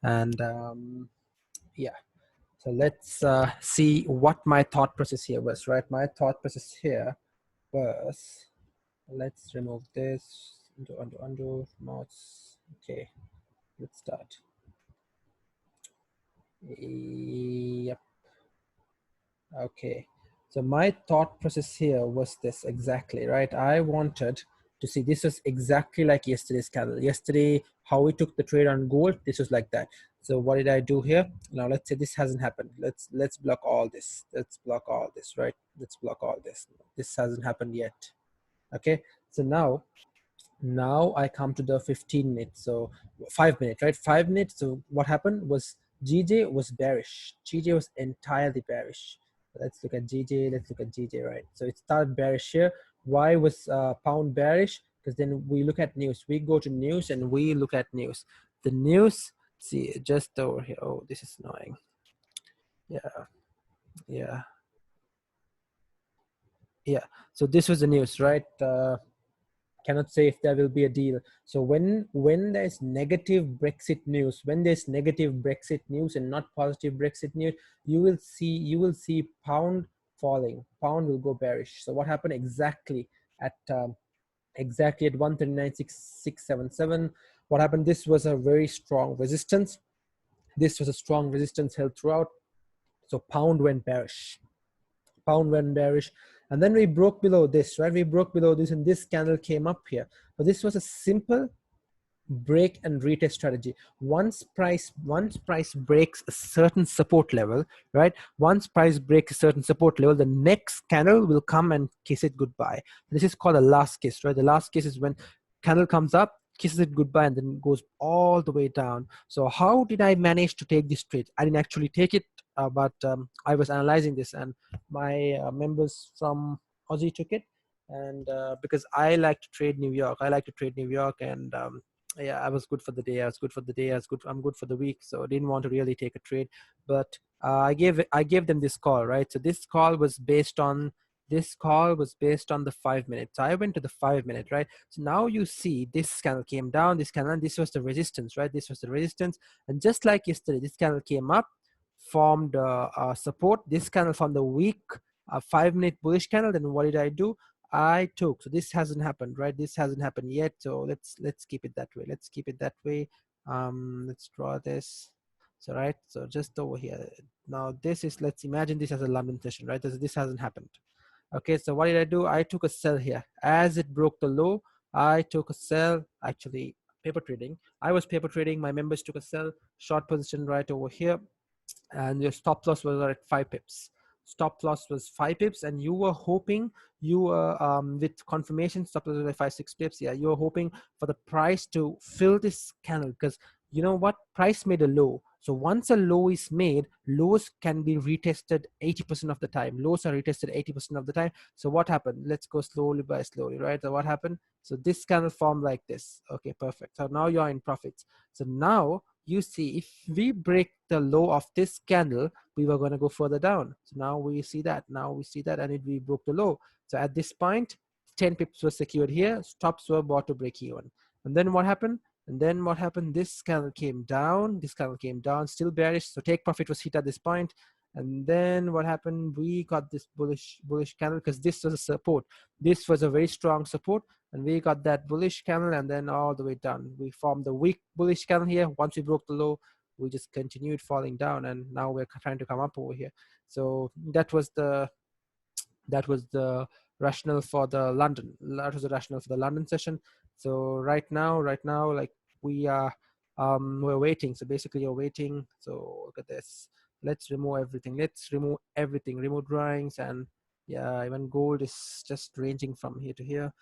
And yeah, so let's see what my thought process here was, right? My thought process here was, let's remove this, undo, mouse. Okay, let's start. Yep. Okay, so my thought process here was this exactly, right? I wanted to see, this was exactly like yesterday's candle. Yesterday, how we took the trade on gold, this was like that. So what did I do here? Now let's say this hasn't happened. Let's block all this. Let's block all this, right? Let's block all this. This hasn't happened yet. Okay, so now I come to the 15 minutes, so 5 minutes, right? 5 minutes. So what happened was GJ was bearish. GJ was entirely bearish. Let's look at GJ. Let's look at GJ, right? So it started bearish here. Why was pound bearish? Because then we look at news. We go to news and we look at news. The news, see, just over here. Oh, this is annoying. Yeah. So this was the news, right? Cannot say if there will be a deal. So when there's negative Brexit news, and not positive Brexit news, you will see pound falling. Pound will go bearish. So what happened exactly at 139.677? What happened? This was a very strong resistance. This was a strong resistance held throughout. So pound went bearish. And then we broke below this, right? We broke below this, and this candle came up here. So this was a simple break and retest strategy. Once price breaks a certain support level, right? Once price breaks a certain support level, the next candle will come and kiss it goodbye. This is called a last kiss, right? The last kiss is when candle comes up, kisses it goodbye, and then goes all the way down. So how did I manage to take this trade? I didn't actually take it, but I was analyzing this, and my members from Aussie took it. And because I like to trade New York, and yeah, I was good for the day. I'm good for the week. So I didn't want to really take a trade, but I gave them this call, right? So this call was based on the 5 minutes. So I went to the 5 minute, right? So now you see this candle came down, this candle, and this was the resistance, right? This was the resistance, and just like yesterday, this candle came up, formed support. This candle formed the weak 5 minute bullish candle. Then what did I do? I took. So this hasn't happened, right? This hasn't happened yet. So let's keep it that way. Let's draw this. So right. So just over here. Now this is, let's imagine this as a London session, right? This hasn't happened. Okay. So what did I do? I took a sell here as it broke the low. I took a sell. Actually, paper trading. I was paper trading. My members took a sell, short position right over here, and your stop loss was at 5 pips. Stop loss was 5 pips, and you were hoping, with confirmation stop loss was 5-6 pips. Yeah, you were hoping for the price to fill this candle, because you know what, price made a low. So once a low is made, lows can be retested 80% of the time. Lows are retested 80% of the time. So what happened? Let's go slowly by slowly, right? So what happened? So this candle formed like this. Okay, perfect. So now you're in profits. So now you see, if we break the low of this candle, we were going to go further down. So now we see that, and we broke the low. So at this point, 10 pips were secured here, stops were bought to break even. And then what happened? This candle came down, still bearish. So take profit was hit at this point. And then what happened? We got this bullish candle, because this was a support. This was a very strong support, and we got that bullish candle, and then all the way down. We formed the weak bullish candle here. Once we broke the low, we just continued falling down, and now we're trying to come up over here. So that was the rationale for the London session. So right now, like we are we're waiting. So basically you're waiting. So look at this. Let's remove everything. Remove drawings, and yeah, even gold is just ranging from here to here.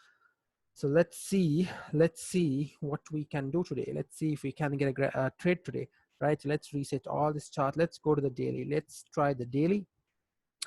So let's see what we can do today. Let's see if we can get a trade today, right? Let's reset all this chart. Let's go to the daily. Let's try the daily.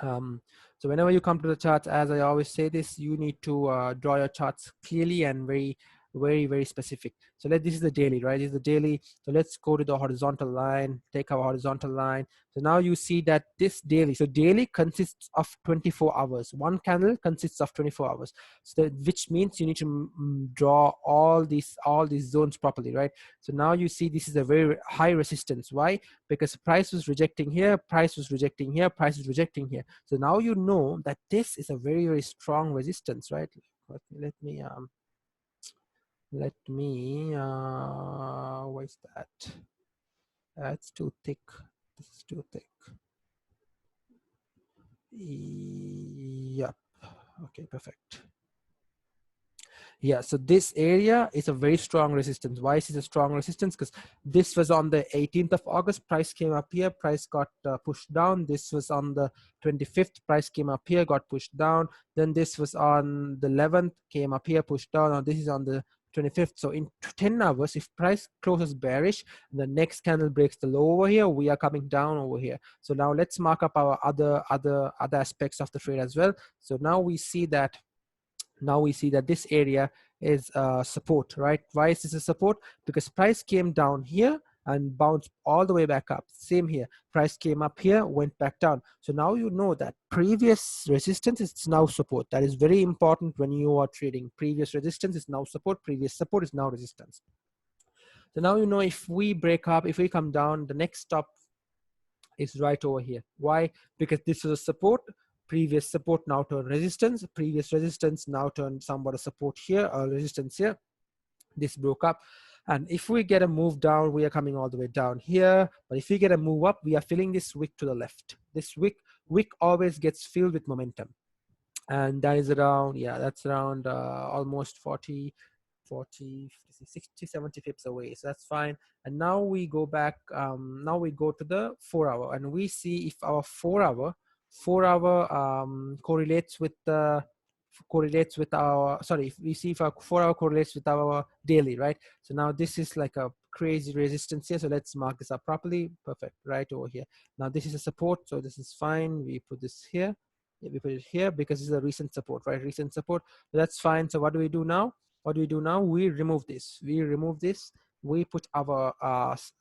So whenever you come to the charts, as I always say this, you need to draw your charts clearly and very very, very specific. So this is the daily, right? This is the daily. So let's go to the horizontal line, take our horizontal line. So now you see that this daily, so daily consists of 24 hours. One candle consists of 24 hours. So which means you need to draw all these zones properly, right? So now you see this is a very high resistance. Why? Because price was rejecting here, price was rejecting here, price is rejecting here. So now you know that this is a very, very strong resistance, right? Let me what is that? That's too thick. This is too thick. Yep. Okay, perfect. Yeah, so this area is a very strong resistance. Why is it a strong resistance? Because this was on the 18th of August, price came up here, price got pushed down. This was on the 25th, price came up here, got pushed down. Then this was on the 11th, came up here, pushed down. Now this is on the 25th. So in 10 hours, if price closes bearish, the next candle breaks the low over here, we are coming down over here. So now let's mark up our other aspects of the trade as well. So now we see that this area is support, right? Why is this a support? Because price came down here and bounced all the way back up. Same here, price came up here, went back down. So now you know that previous resistance is now support. That is very important when you are trading. Previous resistance is now support, previous support is now resistance. So now you know if we break up, if we come down, the next stop is right over here. Why? Because this is a support, previous support now turned resistance, previous resistance now turned somewhat a support here or resistance here. This broke up, and if we get a move down, we are coming all the way down here. But if we get a move up, we are filling this wick to the left. This wick always gets filled with momentum, and that is around, yeah, that's around almost 40, 60, 70 pips away. So that's fine. And now we go back, now we go to the 4 hour, and we see if our 4 hour correlates with our, sorry, if we see if our 4 hour correlates with our daily, right? So now this is like a crazy resistance here. So let's mark this up properly. Perfect, right over here. Now this is a support, so this is fine. We put this here. Yeah, we put it here because this is a recent support, right? Recent support. So that's fine. So what do we do now? We remove this. We put our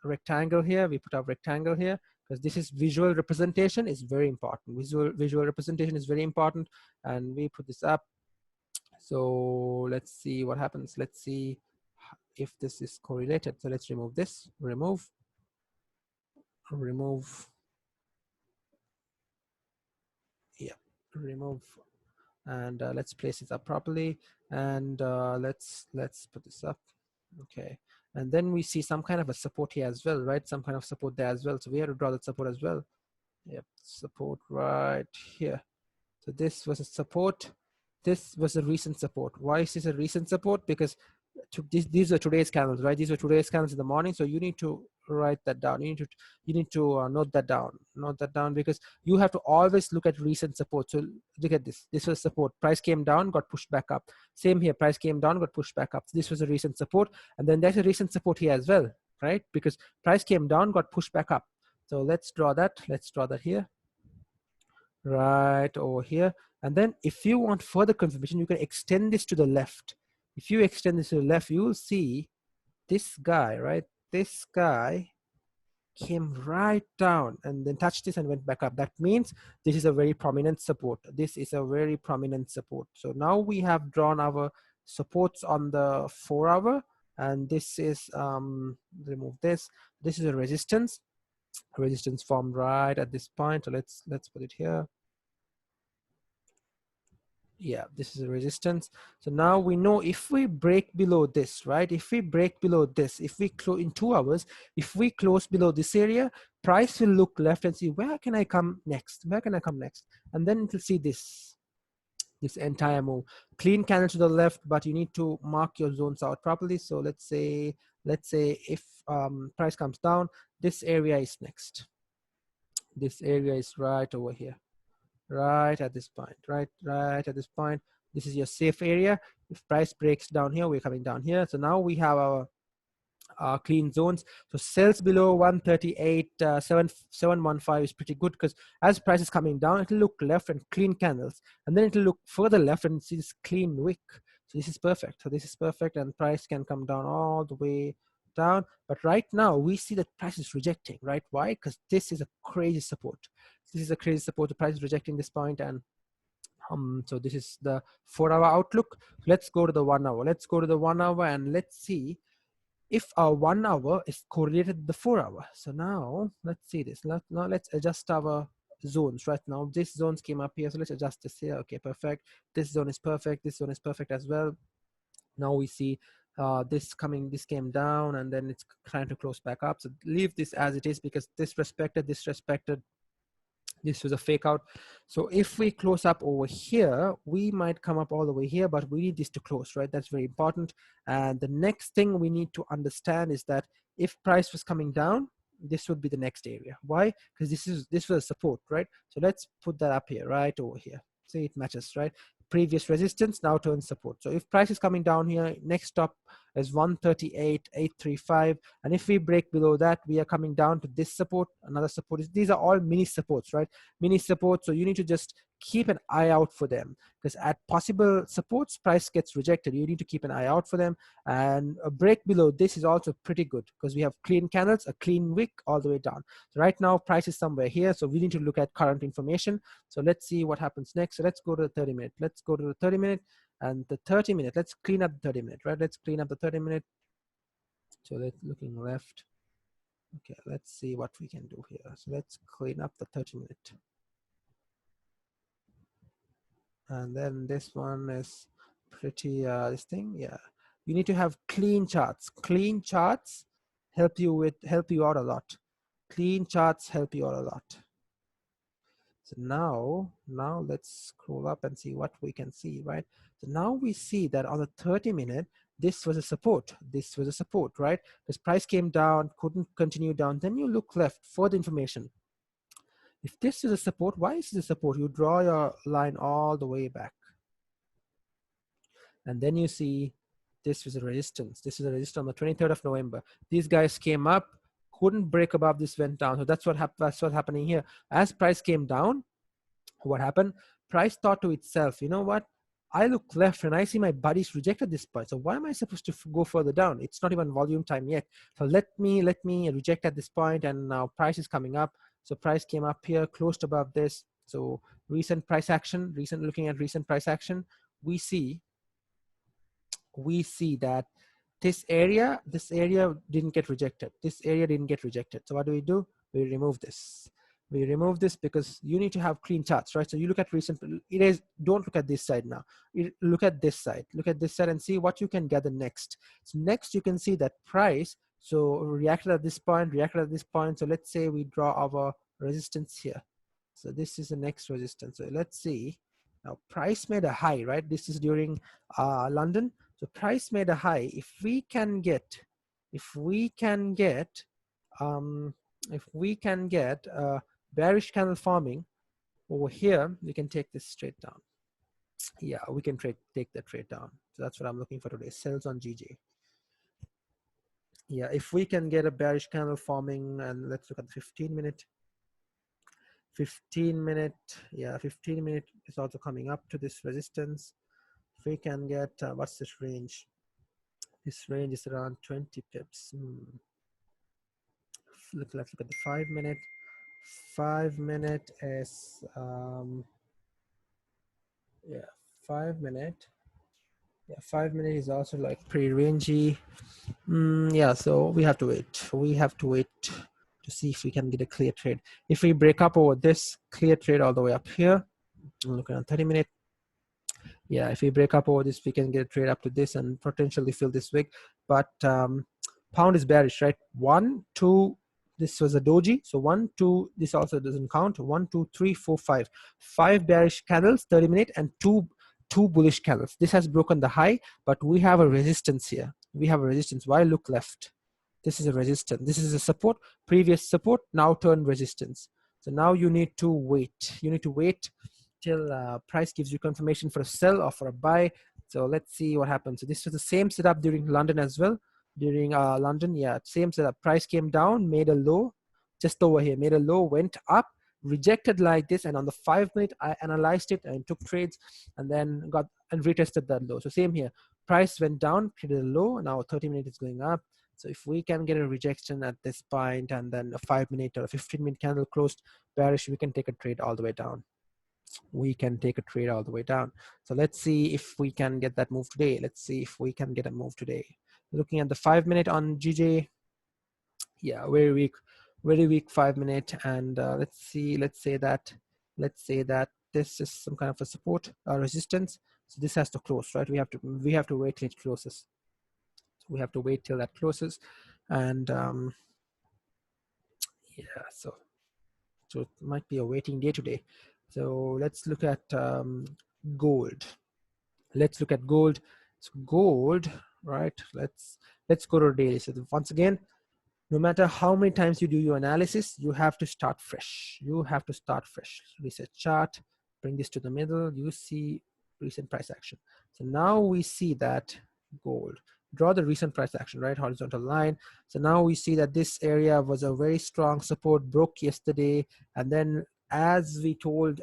rectangle here. Because this is visual representation is very important. Visual representation is very important, and we put this up. So let's see what happens. Let's see if this is correlated. So let's remove this. Remove. Yeah, remove. And let's place it up properly, and let's put this up. Okay, and then we see some kind of a support here as well, right? Some kind of support there as well. So we have to draw that support as well. Yep, support right here. So this was a support. This was a recent support. Why is this a recent support? Because these are today's candles, right? These were today's candles in the morning. So you need to write that down. You need to note that down. Because you have to always look at recent support. So look at this. This was support. Price came down, got pushed back up. Same here. Price came down, got pushed back up. This was a recent support, and then there's a recent support here as well, right? Because price came down, got pushed back up. So let's draw that. Let's draw that here, right over here. And then if you want further confirmation, you can extend this to the left. If you extend this to the left, you will see this guy, right? This guy came right down and then touched this and went back up. That means this is a very prominent support. This is a very prominent support. So now we have drawn our supports on the 4 hour, and this is remove this. This is a resistance formed right at this point. So let's put it here. Yeah, this is a resistance. So now we know if we break below this, right? If we break below this, if we close in 2 hours, if we close below this area, price will look left and see where can I come next? And then it will see this entire move. Clean candle to the left, but you need to mark your zones out properly. So let's say if price comes down, this area is next. This area is right over here. Right at this point, right at this point. This is your safe area. If price breaks down here, we're coming down here. So now we have our clean zones. So sells below 138, 715 is pretty good, because as price is coming down, it'll look left and clean candles, and then it'll look further left and see this clean wick. So this is perfect. So this is perfect, and price can come down all the way down. But right now we see that price is rejecting, right? Why? Because this is a crazy support. This is a crazy support. The price is rejecting this point, and so this is the 4-hour outlook. Let's go to the 1 hour. Let's go to the 1 hour and let's see if our 1 hour is correlated with the 4 hour. So now let's see this. Now let's adjust our zones. Right now this zones came up here, so let's adjust this here. Okay, perfect. This zone is perfect. This zone is perfect as well. Now we see this came down, and then it's trying to close back up. So leave this as it is, because this respected, this was a fake out. So if we close up over here, we might come up all the way here, but we need this to close, right? That's very important. And the next thing we need to understand is that if price was coming down, this would be the next area. Why? Because this was support, right? So let's put that up here, right over here. See, it matches, right? Previous resistance now turns support. So if price is coming down here, next stop is 138.835, and if we break below that, we are coming down to this support, another support. These are all mini supports, right? Mini supports. So you need to just keep an eye out for them, because at possible supports, price gets rejected. You need to keep an eye out for them. And a break below this is also pretty good, because we have clean candles, a clean wick all the way down. So right now price is somewhere here, so we need to look at current information. So let's see what happens next. So let's go to the 30-minute. Let's go to the 30-minute. And the 30-minute, let's clean up the 30-minute, right? Let's clean up the 30-minute. So let's looking left. Okay, let's see what we can do here. So let's clean up the 30-minute. And then this one is pretty, this thing, yeah. You need to have clean charts. Clean charts help you out a lot. Clean charts help you out a lot. So now let's scroll up and see what we can see, right? So now we see that on the 30-minute, this was a support. This was a support, right? This price came down, couldn't continue down. Then you look left for the information. If this is a support, why is this a support? You draw your line all the way back. And then you see this was a resistance. This is a resistance on the 23rd of November. These guys came up, couldn't break above this, went down. So that's what's happening here. As price came down, what happened? Price thought to itself, you know what? I look left and I see my buddies rejected this point. So why am I supposed to go further down? It's not even volume time yet. So let me reject at this point, and now price is coming up. So price came up here, closed above this. So looking at recent price action, we see that this area didn't get rejected. This area didn't get rejected. So what do? We remove this. We remove this because you need to have clean charts, right? So you look at recent, don't look at this side now. Look at this side. Look at this side and see what you can gather next. So next you can see that price, so reacted at this point, So let's say we draw our resistance here. So this is the next resistance. So let's see. Now price made a high, right? This is during London. So price made a high. If we can get bearish candle forming over here, we can take this straight down. Yeah, we can take that trade down. So that's what I'm looking for today. Sells on GJ. Yeah, if we can get a bearish candle forming, and let's look at the 15-minute. 15-minute, yeah, 15-minute is also coming up to this resistance. If we can get, what's this range? This range is around 20 pips. Let's look at the 5-minute. 5-minute is, yeah, 5-minute. Yeah, 5-minute is also like pretty rangy. Yeah, so we have to wait. We have to wait to see if we can get a clear trade. If we break up over this, clear trade all the way up here. I'm looking at 30-minute. Yeah, if we break up over this, we can get a trade up to this and potentially fill this wick. But pound is bearish, right? 1, 2, this was a doji. So 1, 2, this also doesn't count. 1, 2, 3, 4, 5. 5 bearish candles, 30-minute, and two bullish candles. This has broken the high, but we have a resistance here. We have a resistance. Why look left? This is a resistance. This is a support. Previous support, now turn resistance. So now you need to wait. You need to wait till price gives you confirmation for a sell or for a buy. So let's see what happens. So this was the same setup during London as well. During London, yeah, same setup. Price came down, made a low, just over here, made a low, went up, rejected like this, and on the 5 minute I analyzed it and took trades, and then got and retested that low. So same here, price went down, created a low, now 30 minute is going up. So if we can get a rejection at this point and then a 5 minute or a 15 minute candle closed bearish, we can take a trade all the way down. We can take a trade all the way down. So let's see if we can get that move today. Let's see if we can get a move today. Looking at the 5 minute on GJ, yeah, very weak 5 minute. And let's say that this is some kind of a support resistance. So this has to close, right? We have to wait till it closes. So we have to wait till that closes. And yeah, so it might be a waiting day today. So let's look at gold. Let's look at gold. So gold, right? Let's go to daily. So once again, no matter how many times you do your analysis, you have to start fresh. You have to start fresh. Reset chart, bring this to the middle. You see recent price action. So now we see that gold. Draw the recent price action, right? Horizontal line. So now we see that this area was a very strong support, broke yesterday, and then as we told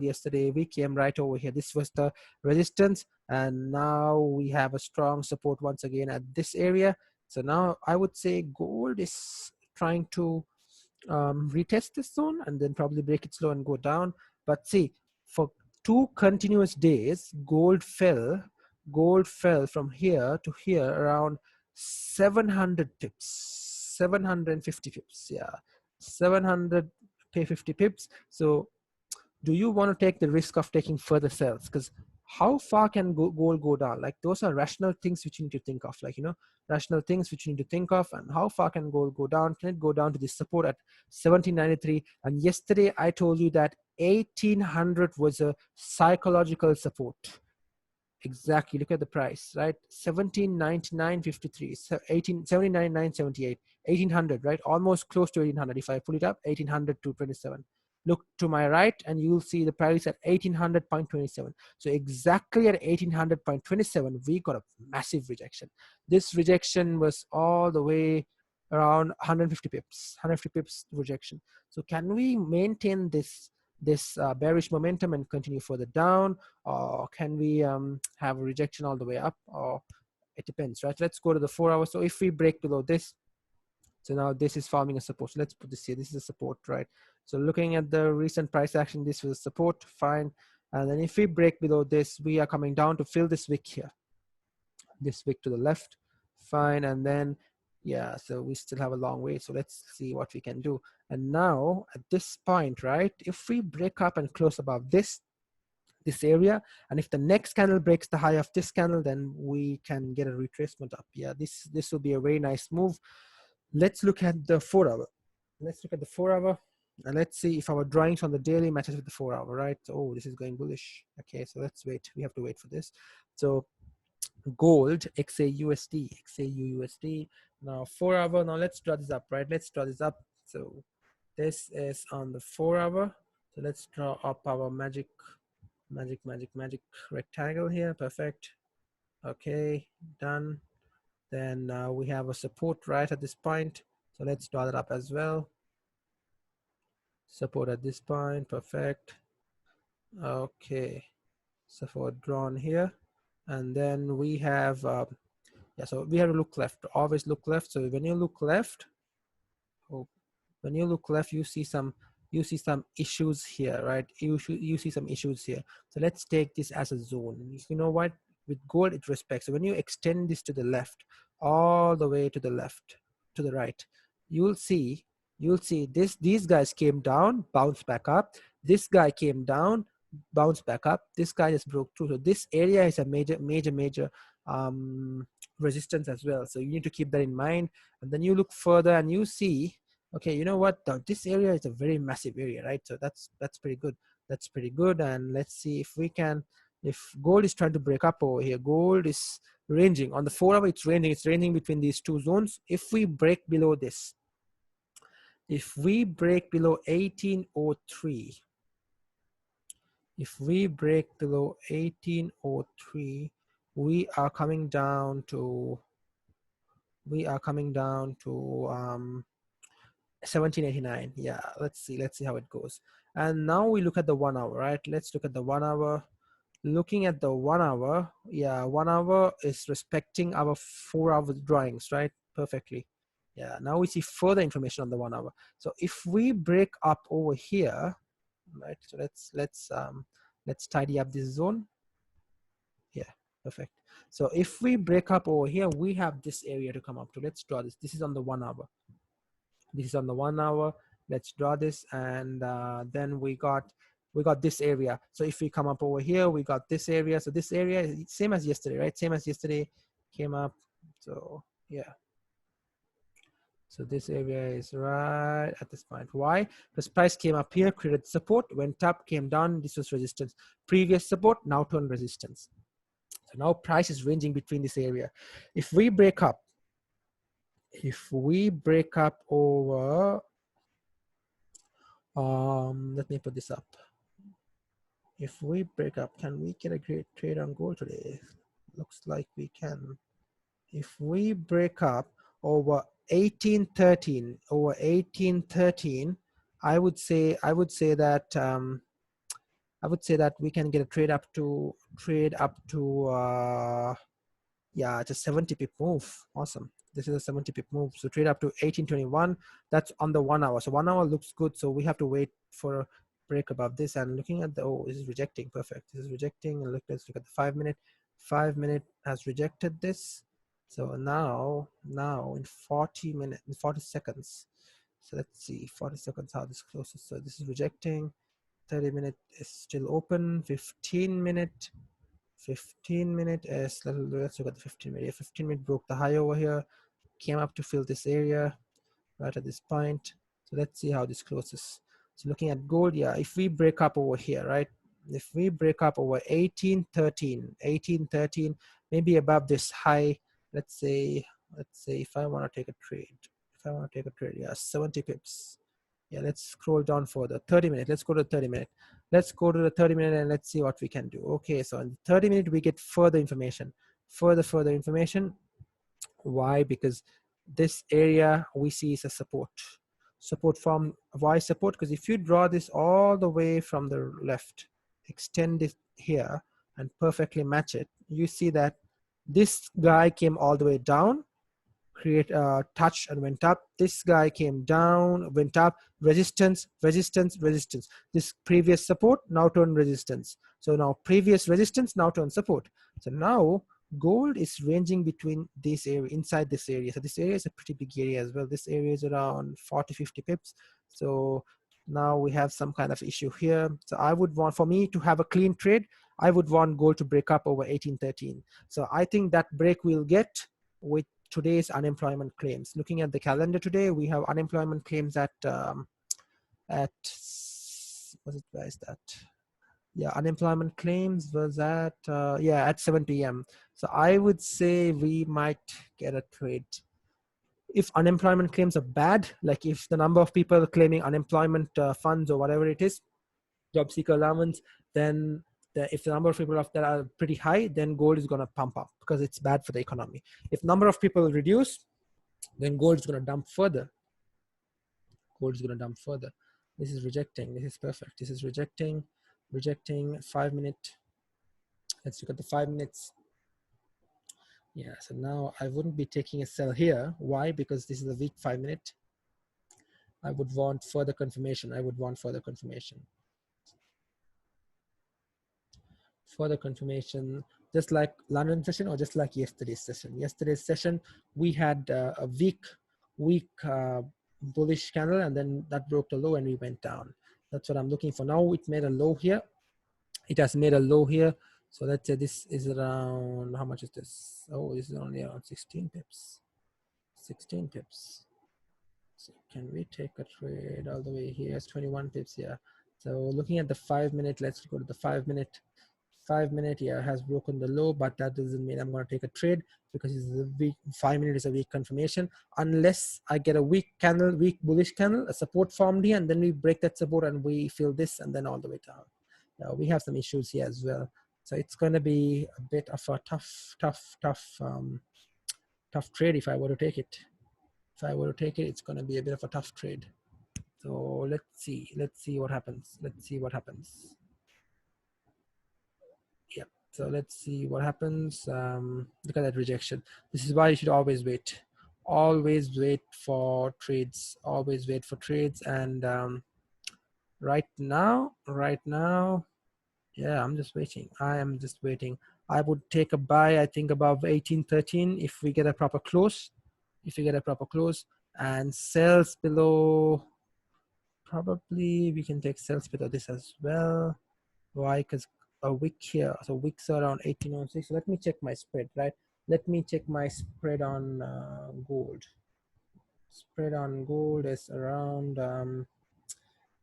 yesterday, we came right over here. This was the resistance, and now we have a strong support once again at this area. So now I would say gold is trying to retest this zone and then probably break it slow and go down. But see, for 2 continuous days, gold fell from here to here around 700 pips, 750 pips. Yeah, 750 pips. So do you want to take the risk of taking further sells? Because how far can gold go down? Like, those are rational things which you need to think of, like, rational things which you need to think of. And how far can gold go down? Can it go down to this support at 1793? And yesterday I told you that 1800 was a psychological support. Exactly, look at the price, right? 1799.53, 79,978, 1800, right? Almost close to 1800. If I pull it up, 1800 to 27. Look to my right and you will see the price at 1800.27. So exactly at 1800.27, we got a massive rejection. This rejection was all the way around 150 pips, 150 pips rejection. So can we maintain this bearish momentum and continue further down, or can we have a rejection all the way up? Or it depends, right? Let's go to the 4 hours. So if we break below this, so now this is forming a support. So let's put this here. This is a support, right? So looking at the recent price action, this was a support, fine. And then if we break below this, we are coming down to fill this wick here, this wick to the left, fine. And then yeah, so we still have a long way. So let's see what we can do. And now at this point, right, if we break up and close above this area, and if the next candle breaks the high of this candle, then we can get a retracement up. Yeah, this will be a very nice move. Let's look at the 4 hour. Let's look at the 4 hour. And let's see if our drawings on the daily matches with the 4 hour, right? Oh, this is going bullish. Okay, so let's wait. We have to wait for this. So gold, XAUSD, XAUUSD. Now 4 hour. Now let's draw this up, right? Let's draw this up. So this is on the 4 hour. So let's draw up our magic rectangle here. Perfect. Okay, done. Then we have a support right at this point. So let's draw that up as well. Support at this point. Perfect. Okay, support drawn here. And then we have yeah, so we have to look left. Always look left. So when you look left, you see some issues here, right? You see some issues here. So let's take this as a zone. You know what? With gold, it respects. So when you extend this to the left, all the way to the left, to the right, you'll see these guys came down, bounced back up. This guy came down, bounced back up. This guy just broke through. So this area is a major resistance as well. So you need to keep that in mind. And then you look further and you see, okay, you know what? This area is a very massive area, right? So that's pretty good. That's pretty good. And let's see if we can, if gold is trying to break up over here. Gold is ranging on the 4 hour. It's ranging between these two zones. If we break below this, if we break below 1803, if we break below 1803, we are coming down to 1789. Yeah, let's see how it goes. And now we look at the 1 hour, right? Let's look at the 1 hour. Looking at the 1 hour, yeah, 1 hour is respecting our 4 hour drawings, right? Perfectly. Yeah, now we see further information on the 1 hour. So if we break up over here, right? So let's tidy up this zone. Yeah, perfect. So if we break up over here, we have this area to come up to. Let's draw this. This is on the 1 hour. This is on the 1 hour. Let's draw this, and then we got this area. So if we come up over here, we got this area. So this area is same as yesterday, right? Same as yesterday, came up. So yeah. So this area is right at this point. Why? Because price came up here, created support, went up, came down. This was resistance. Previous support, now turned resistance. So now price is ranging between this area. If we break up over, let me put this up. If we break up, can we get a great trade on gold today? Looks like we can. If we break up over 1813, I would say that we can get a trade up to yeah, it's a 70 pip move. Awesome. This is a 70 pip move. So trade up to 1821. That's on the 1 hour. So 1 hour looks good. So we have to wait for a break above this. And looking at the, oh, this is rejecting. Perfect. This is rejecting. And let's look at the 5 minute. 5 minute has rejected this. So now in 40 minutes, in 40 seconds. So let's see 40 seconds how this closes. So this is rejecting. 30 minute is still open. 15 minute. 15 minute is, let's look at the 15 minute. 15 minute broke the high over here, came up to fill this area right at this point. So let's see how this closes. So looking at gold, yeah, if we break up over here, right? If we break up over 1813, maybe above this high, let's say if I want to take a trade, yeah, 70 pips. Yeah, let's scroll down further. 30 minutes. Let's go to 30 minute. Let's go to the 30 minute and let's see what we can do. Okay, so in the 30 minute we get further information. Further information. Why? Because this area we see is a support. Support from, why support? Because if you draw this all the way from the left, extend it here and perfectly match it, you see that this guy came all the way down, create a touch and went up. This guy came down, went up, resistance, resistance, resistance. This previous support now turned resistance. So now previous resistance now turned support. So now gold is ranging between this area, inside this area. So this area is a pretty big area as well. This area is around 40-50 pips. So now we have some kind of issue here. So I would want, for me to have a clean trade, I would want gold to break up over 1813. So I think that break we'll get with today's unemployment claims. Looking at the calendar today, we have unemployment claims at what is that? Yeah, unemployment claims was at yeah, at 7 p.m. So I would say we might get a trade. If unemployment claims are bad, like if the number of people claiming unemployment funds or whatever it is, job seeker allowance, then if the number of people that are pretty high, then gold is going to pump up because it's bad for the economy. If number of people reduce, then gold is going to dump further. Gold is going to dump further. This is rejecting. This is perfect. This is rejecting. 5 minute. Let's look at the 5 minutes. Yeah, so now I wouldn't be taking a sell here. Why? Because this is a weak 5 minute. I would want further confirmation. Further confirmation, just like London session or just like yesterday's session. Yesterday's session, we had a weak bullish candle, and then that broke the low and we went down. That's what I'm looking for. Now it made a low here. It has made a low here. So let's say this is around, how much is this? Oh, this is only around 16 pips. 16 pips. So can we take a trade all the way here? It's 21 pips, yeah. So looking at the 5 minute, let's go to the 5 minute. 5 minute, yeah, has broken the low, but that doesn't mean I'm going to take a trade because it's a weak. 5 minute is a weak confirmation unless I get a weak candle, weak bullish candle, a support formed here, and then we break that support and we fill this and then all the way down. Now we have some issues here as well, so it's going to be a bit of a tough trade if I were to take it. If I were to take it, it's going to be a bit of a tough trade. So let's see what happens. Let's see what happens. Yep. So let's see what happens. Look at that rejection. This is why you should always wait. Always wait for trades. Always wait for trades. And right now, yeah, I'm just waiting. I am just waiting. I would take a buy, I think above 1813 if we get a proper close. If we get a proper close, and sells below, probably we can take sells below this as well. Why? Because a wick here, so wicks are around 1806. So let me check my spread, right? Let me check my spread on gold. Spread on gold is around,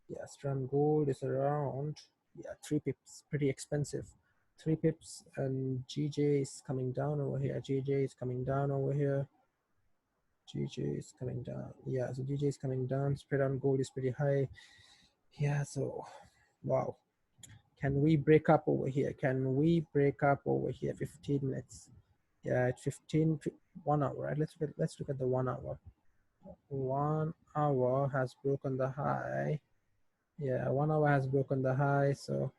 yeah, spread on gold is around, yeah, 3 pips, pretty expensive. 3 pips, and GJ is coming down over here. GJ is coming down over here. GJ is coming down. Yeah, so GJ is coming down. Spread on gold is pretty high. Yeah, so wow. Can we break up over here? Can we break up over here? 15 minutes. Yeah, at 1 hour, right? Let's look at the 1 hour. 1 hour has broken the high. Yeah, 1 hour has broken the high, so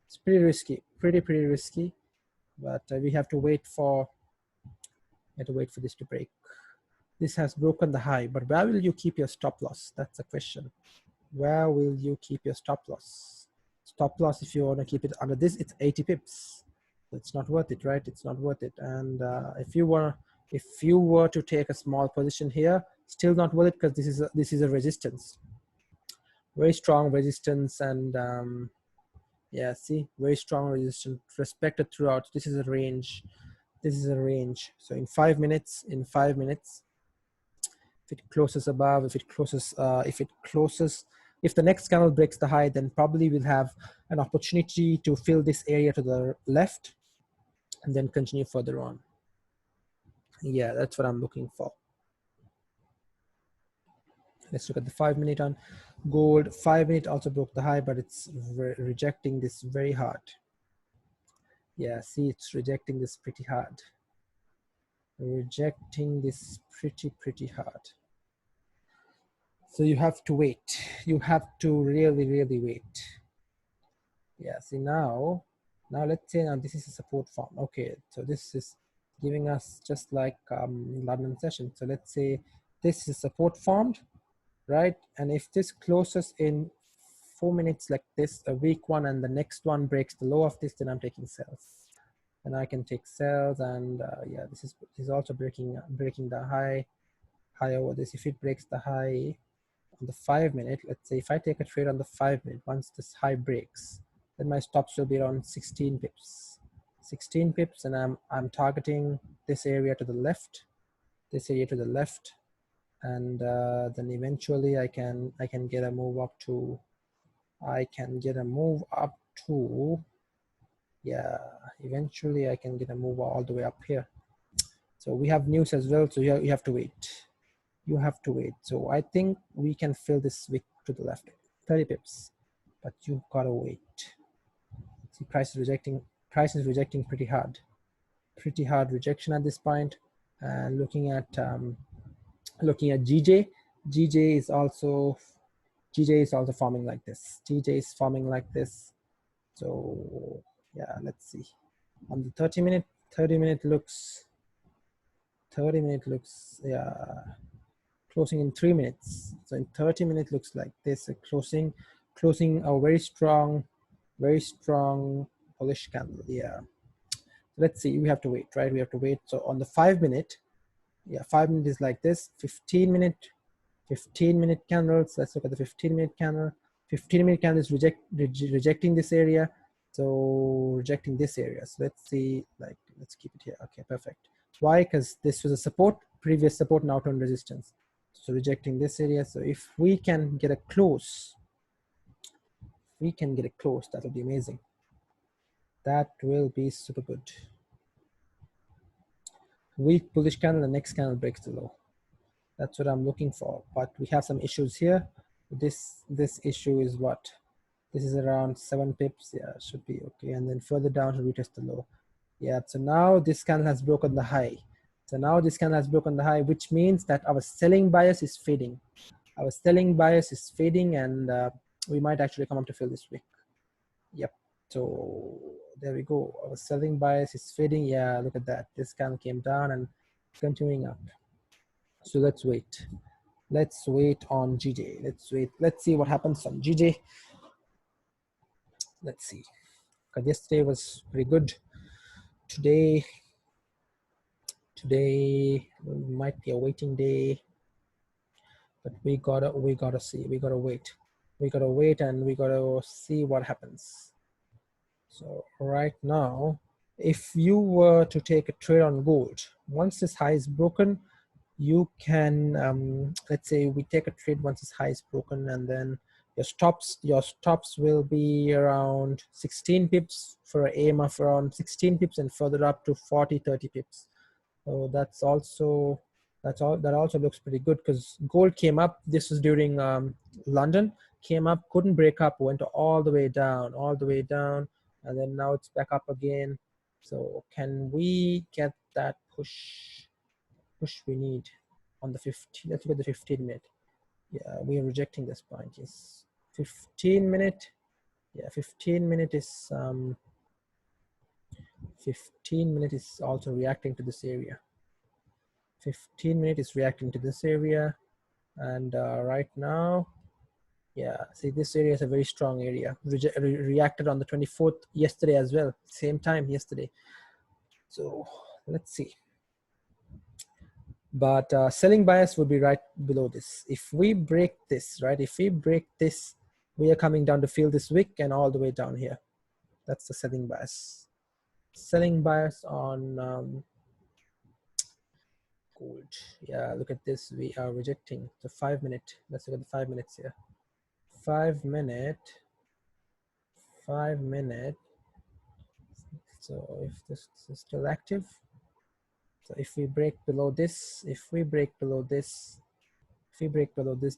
it's pretty risky, pretty risky. But we have to wait for this to break. This has broken the high, but where will you keep your stop loss? That's the question. Where will you keep your stop loss? Stop loss, if you want to keep it under this, it's 80 pips. It's not worth it, right? It's not worth it. And if you were to take a small position here, still not worth it, because this is a resistance, very strong resistance. And yeah, see, very strong resistance respected throughout. This is a range. This is a range. So in 5 minutes, if it closes above, if the next candle breaks the high, then probably we'll have an opportunity to fill this area to the left and then continue further on. Yeah, that's what I'm looking for. Let's look at the 5 minute on gold. 5 minute also broke the high, but it's rejecting this very hard. Yeah, see, it's rejecting this pretty hard. Rejecting this pretty hard. So you have to wait. You have to really wait. Yeah, see now let's say now this is a support form. Okay, so this is giving us just like London session. So let's say this is support formed, right? And if this closes in 4 minutes like this, a weak one, and the next one breaks the low of this, then I'm taking sells. And I can take sells, and yeah, this is also breaking the high over this. If it breaks the high on the 5 minute, let's say if I take a trade on the 5 minute, once this high breaks, then my stops will be around 16 pips. 16 pips, and I'm targeting this area to the left, and then eventually I can get a move up to, yeah, eventually I can get a move all the way up here. So we have news as well, so you have to wait. You have to wait. So I think we can fill this wick to the left, 30 pips, but you gotta wait. See, price is rejecting pretty hard rejection at this point. And looking at GJ is also forming like this. GJ is forming like this. So yeah, let's see. On the 30 minute looks, yeah, closing in 3 minutes. So in 30 minutes looks like this, closing a very strong bullish candle. Yeah, let's see, we have to wait, right? We have to wait. So on the 5 minute, yeah, 5 minutes is like this. 15 minute candles. Let's look at the 15 minute candle. 15 minute candle is rejecting this area. So rejecting this area. So let's see, like, let's keep it here. Okay, perfect. Why? Because this was a support, previous support, now turn resistance. So rejecting this area. So if we can get a close, that will be amazing. That will be super good. Weak bullish candle, the next candle breaks the low. That's what I'm looking for. But we have some issues here. This issue is what? This is around 7 pips. Yeah, should be okay. And then further down to retest the low. Yeah, so now this candle has broken the high. So now this candle has broken the high, which means that our selling bias is fading. Our selling bias is fading, and we might actually come up to fill this wick. Yep. So there we go. Our selling bias is fading. Yeah, look at that. This candle came down and continuing up. So let's wait. Let's wait on GJ. Let's wait. Let's see what happens on GJ. Let's see. Because yesterday was pretty good. Today might be a waiting day, but we gotta see. We gotta wait. We gotta wait, and we gotta see what happens. So right now, if you were to take a trade on gold, once this high is broken, you can, let's say we take a trade once this high is broken, and then your stops will be around 16 pips for an aim of around 16 pips, and further up to 40-30 pips. So that also looks pretty good, because gold came up. This was during London, came up, couldn't break up, went all the way down, and then now it's back up again. So can we get that push we need on the 15? Let's look at the 15 minute. Yeah, we are rejecting this point. Yes, 15 minute. Yeah, 15 minute is 15 minute is also reacting to this area. 15 minute is reacting to this area, and right now, yeah, see, this area is a very strong area. Reacted on the 24th yesterday as well, same time yesterday. So let's see. But selling bias would be right below this. If we break this, right, if we break this, we are coming down to fill this wick and all the way down here. That's the selling bias. Selling bias on gold. Yeah, look at this. We are rejecting the 5 minute. Let's look at the 5 minutes here. 5 minute. 5 minute. So if this is still active, so if we break below this,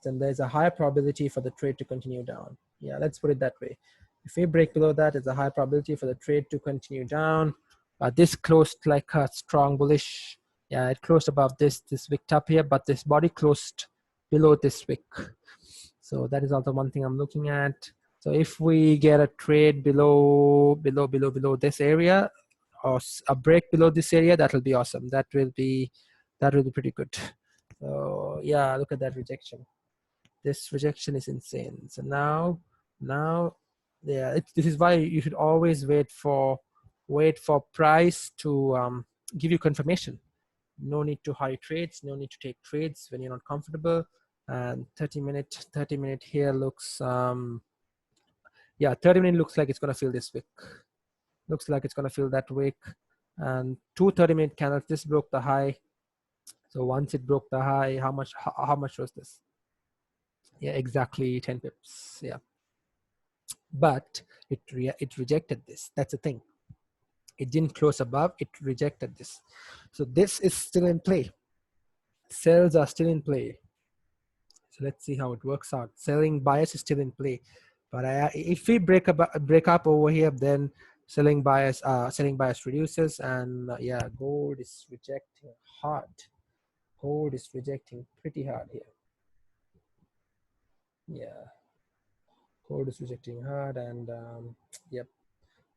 then there's a high probability for the trade to continue down. Yeah, let's put it that way. If we break below that, it's a high probability for the trade to continue down. This closed like a strong bullish. Yeah, it closed above this wick top here, but this body closed below this wick. So that is also one thing I'm looking at. So if we get a trade below this area, or a break below this area, that will be awesome. That will be pretty good. So yeah, look at that rejection. This rejection is insane. So now, yeah, this is why you should always wait for price to give you confirmation. No need to hurry trades. No need to take trades when you're not comfortable. And 30 minute here looks yeah, 30 minute looks like it's gonna fill this wick. Looks like it's gonna fill that wick. And 2 30-minute candles. This broke the high. So once it broke the high, how much was this? Yeah, exactly 10 pips. Yeah, but it rejected this. That's the thing. It didn't close above. It rejected this. So this is still in play. Sells are still in play. So let's see how it works out. Selling bias is still in play, but if we break up over here, then selling bias reduces, and yeah, gold is rejecting hard. Gold is rejecting pretty hard here. Yeah, gold is rejecting hard, and yep,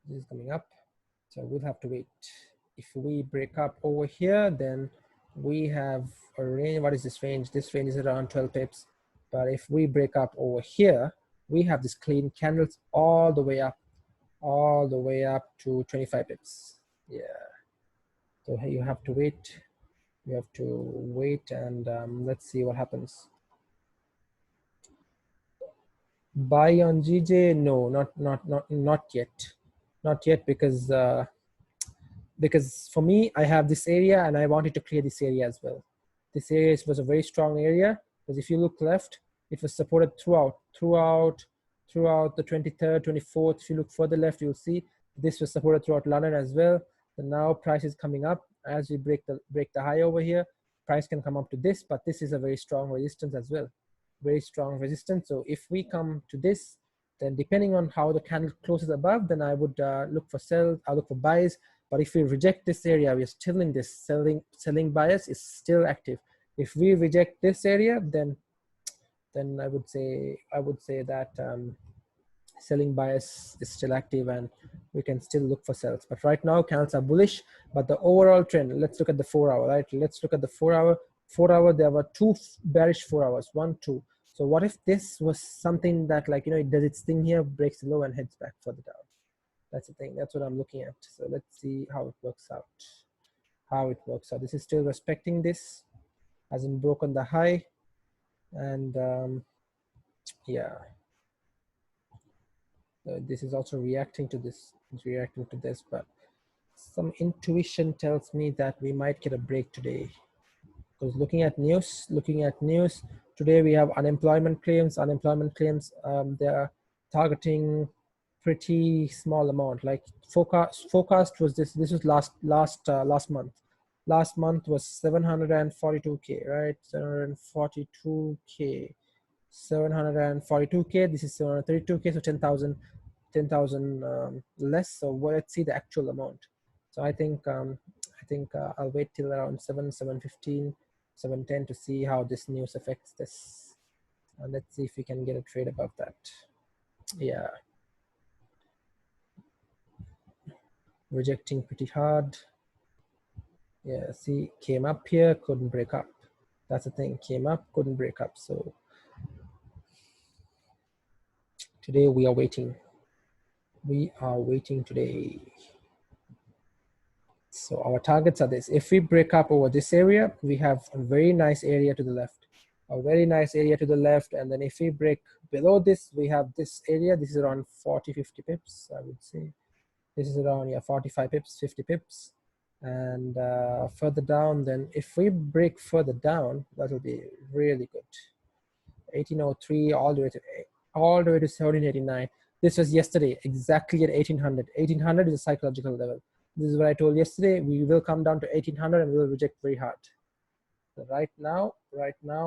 this is coming up. So we'll have to wait. If we break up over here, then we have a range. What is this range? This range is around 12 pips. But if we break up over here, we have this clean candles all the way up to 25 pips. Yeah. So you have to wait. You have to wait, and let's see what happens. Buy on GJ? No, not yet. Not yet, because for me, I have this area and I wanted to clear this area as well. This area was a very strong area, because if you look left, it was supported throughout the 23rd, 24th. If you look further left, you'll see this was supported throughout London as well. So now price is coming up. As we break the high over here, price can come up to this, but this is a very strong resistance as well. Very strong resistance. So if we come to this, then depending on how the candle closes above, then I would look for sells. I'll look for buys. But if we reject this area, we're still in this selling bias is still active. If we reject this area, then I would say that selling bias is still active and we can still look for sells. But right now candles are bullish, but the overall trend, let's look at the 4 hour, right? Let's look at the 4 hour. 4 hour, there were two bearish 4 hours, 1, 2. So what if this was something that, like, you know, it does its thing here, breaks the low and heads back further down? That's the thing. That's what I'm looking at. So let's see how it works out. This is still respecting this, hasn't broken the high, and yeah, this is also reacting to this. It's reacting to this, but some intuition tells me that we might get a break today. Because looking at news today, we have unemployment claims. They are targeting pretty small amount. Like forecast was this was last month. Last month was 742k, right? 742k. 742k. This is 732k, so 10,000 less. So let's see the actual amount. So I think I'll wait till around 7:15, 7:10 to see how this news affects this. Let's see if we can get a trade above that. Yeah, rejecting pretty hard. Yeah, see, came up here, couldn't break up. That's the thing, came up, couldn't break up. So today we are waiting. We are waiting today. So our targets are this. If we break up over this area, we have a very nice area to the left. A very nice area to the left. And then if we break below this, we have this area. This is around 40, 50 pips, I would say. This is around, yeah, 45 pips, 50 pips. And further down, then if we break further down, that will be really good. 1803 all the way to 1789. This was yesterday, exactly at 1800. 1800 is a psychological level. This is what I told yesterday. We will come down to 1800 and we will reject very hard. So right now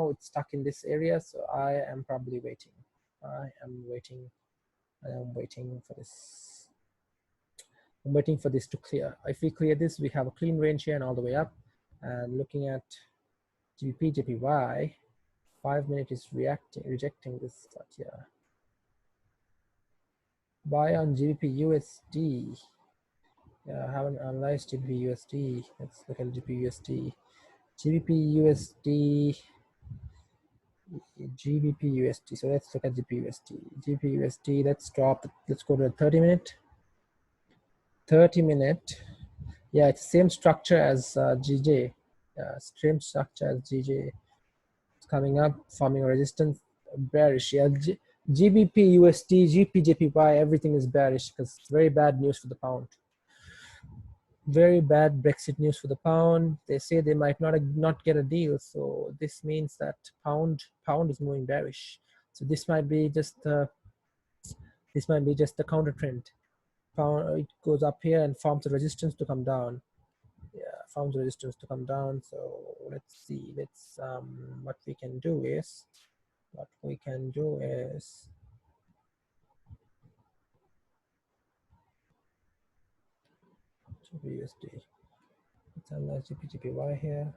it's stuck in this area. So I am probably waiting. I am waiting for this. I'm waiting for this to clear. If we clear this, we have a clean range here and all the way up. And looking at GBP, JPY, 5 minute is rejecting this, but yeah. Buy on GBP USD. Yeah, I haven't analyzed GBP USD. Let's look at GBP USD. GBP USD. GBP USD. So let's look at GBP USD. GBP USD. Let's drop. Let's go to a 30 minute. 30 minute. Yeah, it's the same structure as GJ. Same structure as GJ. It's coming up, forming a resistance. Bearish. Yeah, GBP USD, GPJPY, everything is bearish because it's very bad news for the pound. Very bad Brexit news for the pound. They say they might not get a deal, so this means that pound is moving bearish. So this might be just the counter trend. Pound, it goes up here and forms a resistance to come down. Yeah, forms a resistance to come down. So let's see. What we can do is GBUSD. Let's analyze GPGPY here.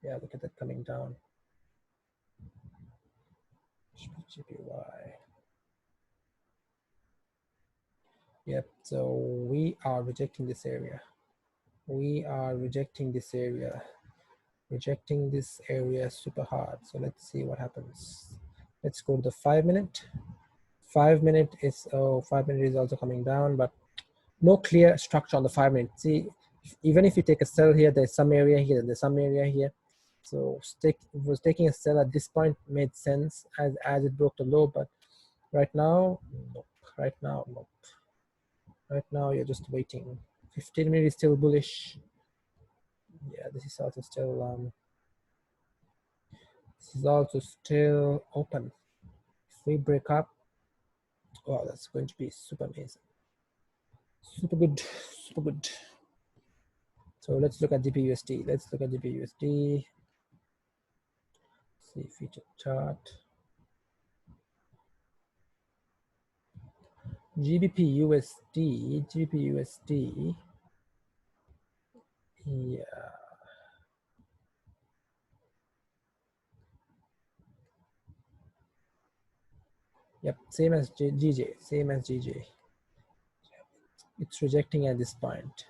Yeah, look at that coming down. GPGPY. Yep, so we are rejecting this area. Rejecting this area super hard. So let's see what happens. Let's go to the 5 minute. 5 minute is 5 minute is also coming down, but no clear structure on the 5 minute. See, even if you take a sell here, there's some area here, there's some area here. So taking a sell at this point made sense as it broke the low, but right now, nope. Right now, you're just waiting. 15 minutes is still bullish. Yeah, this is also still open. If we break up, wow, that's going to be super amazing. Super good. So let's look at GPUSD. See feature chart. GBP USD, GBP USD. Yeah. Yep, same as GJ, same as GJ. It's rejecting at this point.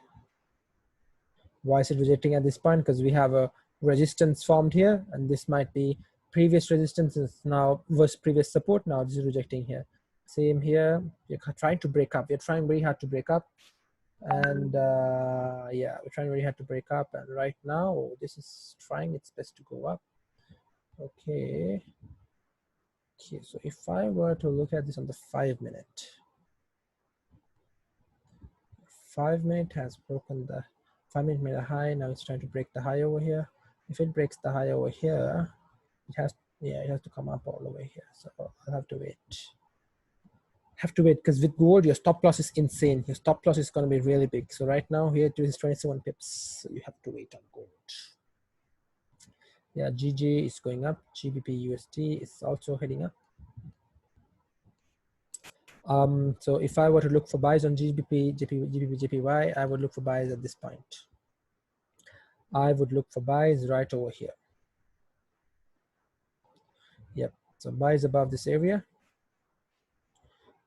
Why is it rejecting at this point? Because we have a resistance formed here, and this might be previous resistance is now was previous support. Now this is rejecting here. Same here. We're trying to break up. We're trying very hard to break up, and yeah, we're trying very hard to break up. And right now, this is trying its best to go up. Okay. Okay. So if I were to look at this on the 5-minute. 5-minute has broken the 5-minute made a high. Now it's trying to break the high over here. If it breaks the high over here, it has, yeah, it has to come up all the way here. So I'll have to wait. Have to wait because with gold, your stop loss is insane. Your stop loss is going to be really big. So right now here it is 27 pips. So you have to wait on gold. Yeah, GJ is going up. GBP USD is also heading up. So if I were to look for buys on GBP, JPY, I would look for buys at this point. I would look for buys right over here. Yep, so buys above this area.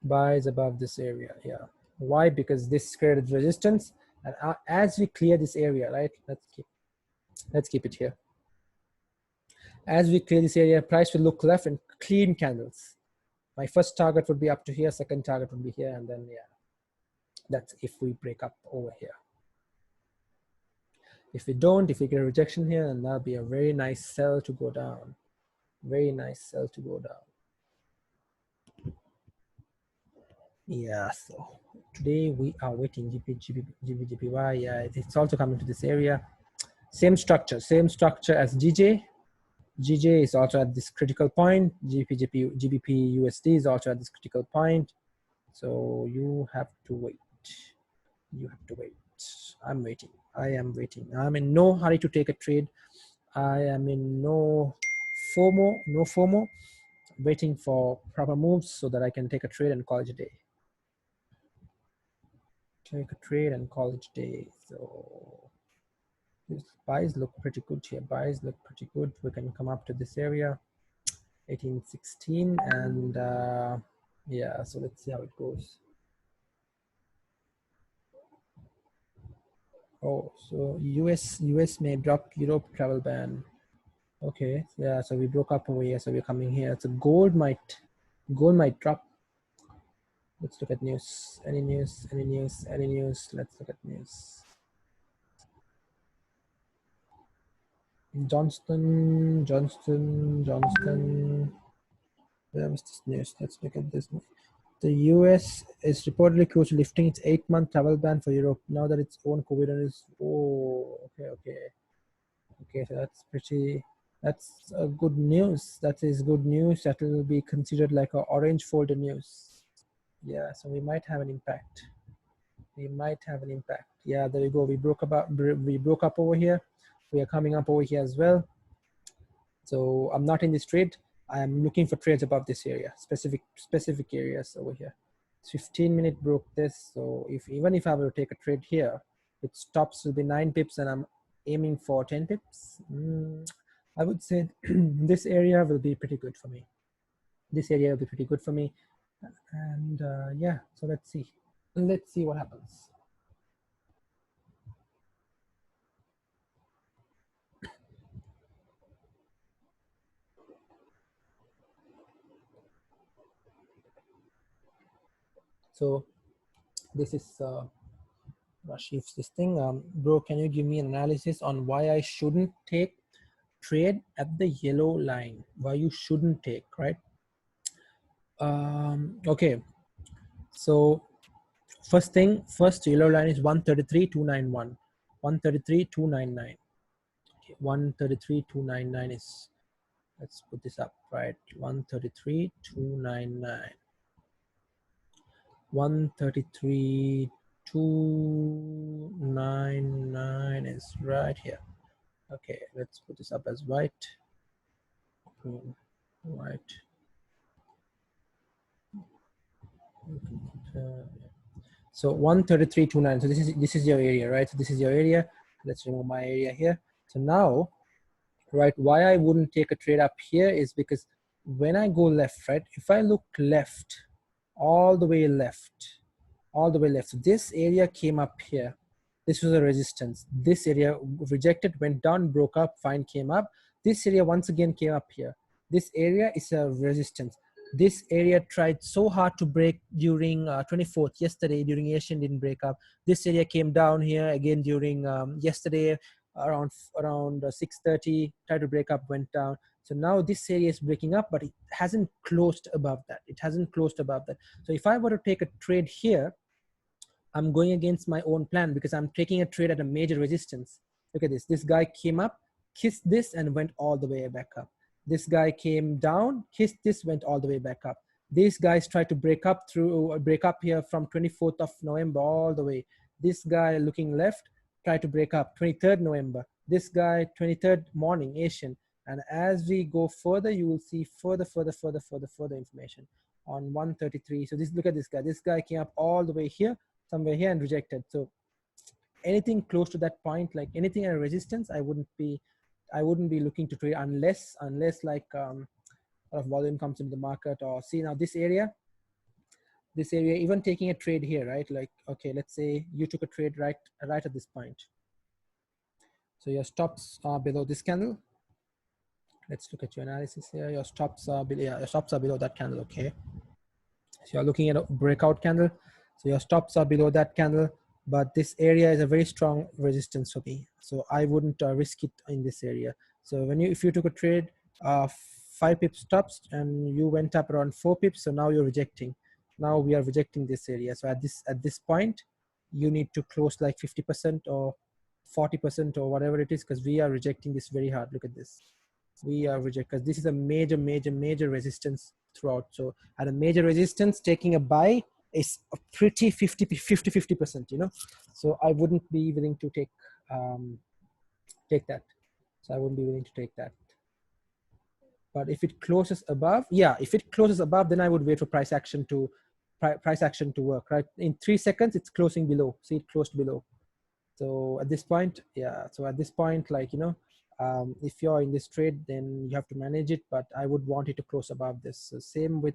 Buys above this area, yeah. Why? Because this created resistance, and as we clear this area, right? Let's keep it here. As we clear this area, price will look left and clean candles. My first target would be up to here, second target would be here, and then yeah, that's if we break up over here. If we don't, if we get a rejection here, and that'll be a very nice sell to go down. Very nice sell to go down. Yeah, so today we are waiting GBPY. Yeah, it's also coming to this area. Same structure as GJ. GJ is also at this critical point. GBP USD is also at this critical point. So you have to wait. You have to wait. I'm waiting. I am waiting. I'm in no hurry to take a trade. I am in no FOMO, waiting for proper moves so that I can take a trade and call it a day. Take a trade and call it a day. So these buys look pretty good here. Buys look pretty good. We can come up to this area, 1816, and yeah. So let's see how it goes. Oh, so US may drop Europe travel ban. Okay, yeah. So we broke up over here. So we're coming here. So gold might drop. Let's look at news. Any news? Any news? Any news? Let's look at news. Johnston. Where was this news? Let's look at this. The US is reportedly close to lifting its 8-month travel ban for Europe now that its own COVID is. Oh, okay. So that's a good news. That is good news. That will be considered like a orange folder news. Yeah, so we might have an impact. Yeah, there we go. We broke up over here. We are coming up over here as well. So I'm not in this trade. I'm looking for trades above this area, specific areas over here. 15-minute broke this. So even if I were to take a trade here, its stops will be 9 pips and I'm aiming for 10 pips. I would say this area will be pretty good for me. And yeah, so let's see what happens. So this is Rashif's this thing. Bro, can you give me an analysis on why I shouldn't take trade at the yellow line? Why you shouldn't take, right? Okay. So first yellow line is 133.291. 133.299. Okay, 133.299 is, let's put this up, right? 133.299. 133.299 is right here. Okay, let's put this up as white, green, white. So 133.29. So this is your area, right? So this is your area. Let's remove my area here. So now, right, why I wouldn't take a trade up here is because when I go left, right, if I look left, all the way left, all the way left, so this area came up here. This was a resistance. This area rejected, went down, broke up, fine, came up. This area once again came up here. This area is a resistance. This area tried so hard to break during 24th, yesterday during Asian, didn't break up. This area came down here again during yesterday around 6:30, tried to break up, went down. So now this area is breaking up, but it hasn't closed above that. It hasn't closed above that. So if I were to take a trade here, I'm going against my own plan because I'm taking a trade at a major resistance. Look at this. This guy came up, kissed this, and went all the way back up. This guy came down, kissed this, went all the way back up. These guys tried to break up here from 24th of November all the way. This guy looking left tried to break up 23rd November. This guy 23rd morning Asian. And as we go further, you will see further information on 133. So look at this guy. This guy came up all the way here, somewhere here, and rejected. So anything close to that point, like anything at a resistance, I wouldn't be looking to trade unless like a lot of volume comes into the market. Or see now this area, even taking a trade here, right? Like, okay, let's say you took a trade right at this point. So your stops are below this candle. Let's look at your analysis here. Your stops are below, your stops are below that candle. Okay, so you're looking at a breakout candle. So your stops are below that candle, but this area is a very strong resistance for me. So I wouldn't risk it in this area. So if you took a trade 5 pips stops and you went up around 4 pips, so now you're rejecting. Now we are rejecting this area. So at this point, you need to close like 50% or 40% or whatever it is, because we are rejecting this very hard. Look at this. We are reject because this is a major resistance throughout. So at a major resistance, taking a buy is a pretty 50%, you know. So I wouldn't be willing to take that. So I wouldn't be willing to take that. But if it closes above, if it closes above, then I would wait for price action to work, right? In 3 seconds, it's closing below. See, it closed below. So at this point, like, you know, if you're in this trade, then you have to manage it, but I would want it to close above this. So same with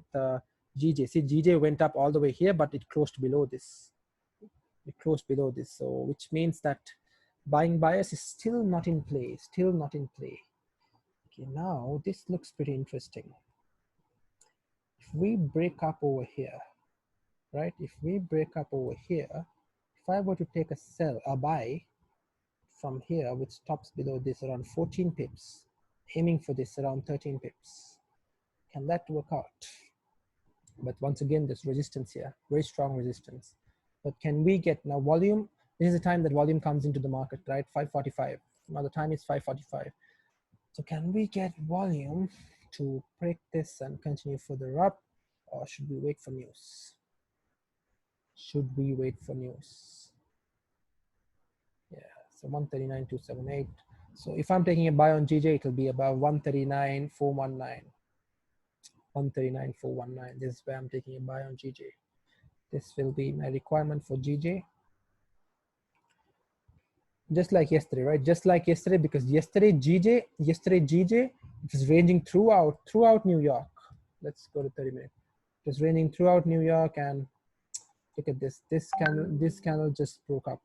GJ. See, GJ went up all the way here, but it closed below this. It closed below this. So which means that buying bias is still not in play. Okay, now this looks pretty interesting. If we break up over here, right? If we break up over here, if I were to take a buy from here, which stops below this around 14 pips, aiming for this around 13 pips, can that work out? But once again, there's resistance here, very strong resistance. But can we get now volume? This is the time that volume comes into the market, right? 5:45. Now the time is 5:45. So can we get volume to break this and continue further up, or should we wait for news? Should we wait for news? Yeah, so 139.278. So if I'm taking a buy on GJ, it'll be about 139.419. 139.419. This is where I'm taking a buy on GJ. This will be my requirement for GJ. Just like yesterday, right? Just like yesterday, because yesterday GJ, it was ranging throughout New York. Let's go to 30 minutes. It was raining throughout New York, and look at this. This candle just broke up.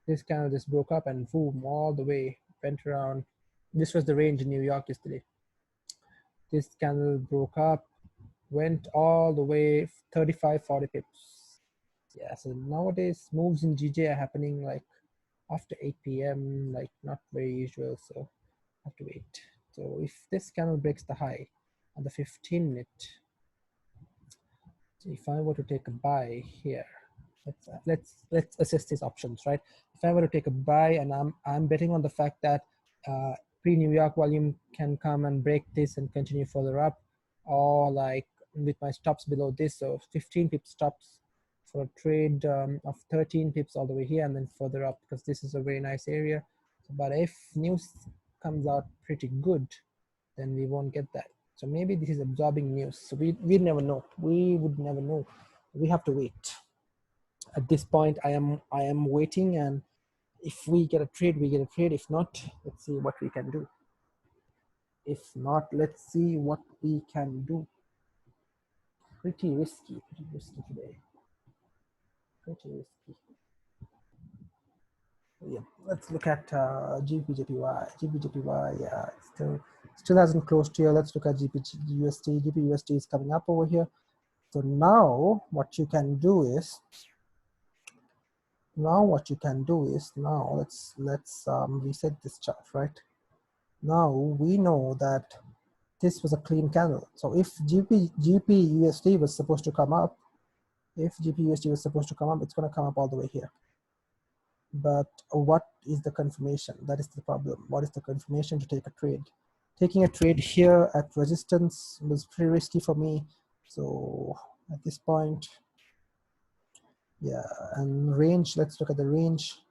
This candle just broke up and boom, all the way, went around. This was the range in New York yesterday. This candle broke up, went all the way 35, 40 pips. Yeah, so nowadays moves in GJ are happening like after 8 p.m., like not very usual, so I have to wait. So if this candle breaks the high on the 15-minute, so if I were to take a buy here, let's assess these options, right? If I were to take a buy, and I'm betting on the fact that pre-New York volume can come and break this and continue further up, or like with my stops below this, so 15 pip stops for a trade of 13 pips all the way here and then further up, because this is a very nice area. But if news comes out pretty good, then we won't get that. So maybe this is absorbing news. So we never know. We would never know We have to wait. At this point, I am waiting, and if we get a trade, we get a trade. If not, let's see what we can do. If not, let's see what we can do. Pretty risky today. Pretty risky. Yeah, let's look at GBJPY. GBJPY, yeah, still hasn't closed here. Let's look at GPUSD. GPUSD is coming up over here. So now what you can do is, now let's reset this chart, right? Now we know that this was a clean candle. So if GPUSD was supposed to come up, it's going to come up all the way here. But what is the confirmation? That is the problem. What is the confirmation to take a trade? Taking a trade here at resistance was pretty risky for me. So at this point, yeah, and range, let's look at the range.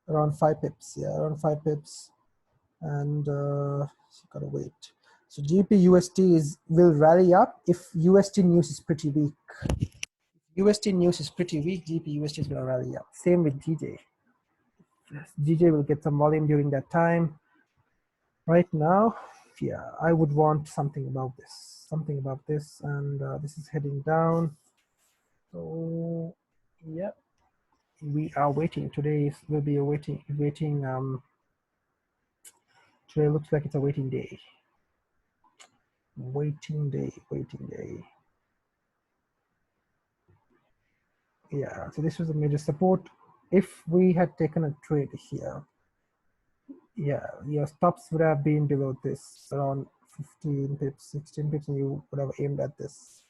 Around 5 pips, yeah, around 5 pips. And gotta wait. So GBPUSD will rally up if USD news is pretty weak. If USD news is pretty weak, GBPUSD is gonna rally up. Same with DJ. DJ will get some volume during that time. Right now, yeah, I would want something about this, and this is heading down. So yeah, we are waiting. Today will be a waiting. Today looks like it's a waiting day. Waiting day. Yeah, so this was a major support. If we had taken a trade here, yeah, your stops would have been below this, around 15 pips, 16 pips, and you would have aimed at this.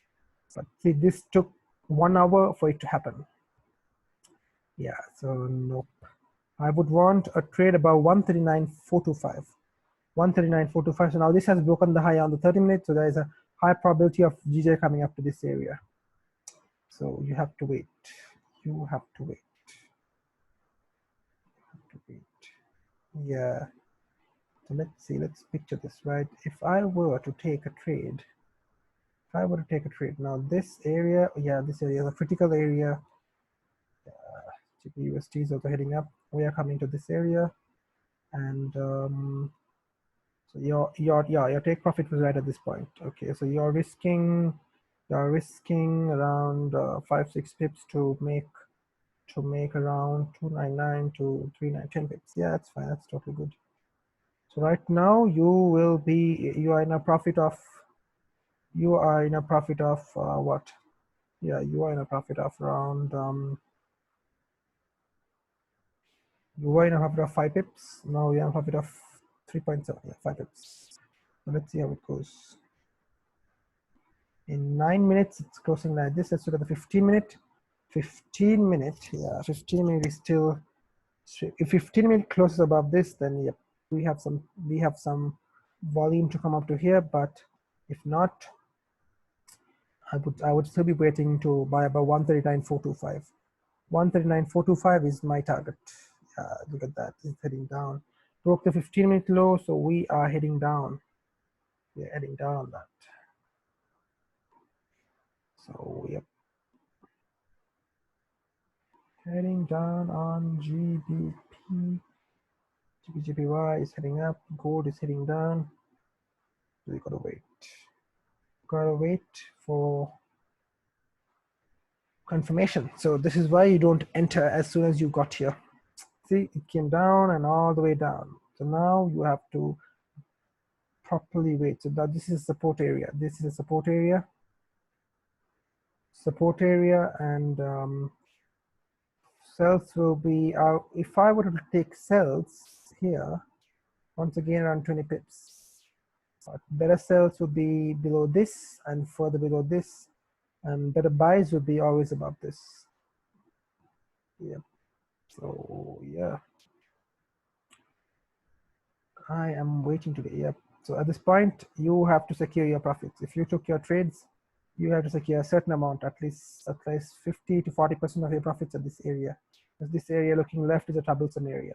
But see, this took 1 hour for it to happen. Yeah, so nope. I would want a trade about 139.425. 139.425. So now this has broken the high on the 30 minutes, so there is a high probability of GJ coming up to this area. So you have to wait. You have to wait. Yeah. So let's see, let's picture this, right? If I were to take a trade, now this area, yeah, this area is a critical area. GBUSD is also heading up. We are coming to this area, and so your take profit was right at this point. Okay, so you're risking around 5-6 pips to make around 299 to 310 pips. Yeah, that's fine. That's totally good. So right now you are in a profit of what? Yeah, you are in a profit of around you were in a profit of 5 pips. Now you're in a profit of 3.7. Yeah, 5 pips. So let's see how it goes. In 9 minutes, it's closing like this. Let's look at the 15 minute. 15 minute, yeah, 15 minute is still. If 15 minute closes above this, then yep, we have some volume to come up to here. But if not, I would still be waiting to buy about 139.425. 139.425 is my target. Look at that, it's heading down. Broke the 15-minute low, so we are heading down. We're heading down on that. So yep, heading down on GBP. GBJPY is heading up. Gold is heading down. We gotta wait. Gotta wait for confirmation. So this is why you don't enter as soon as you got here. See, it came down and all the way down. So now you have to properly wait. So that this is support area. This is a support area. And cells will be if I were to take cells here, once again around 20 pips. But better cells would be below this and further below this, and better buys would be always above this. Yep. So yeah, I am waiting today. Yep. So at this point, you have to secure your profits. If you took your trades, you have to secure a certain amount, at least 50 to 40% of your profits at this area. Because this area looking left is a troublesome area.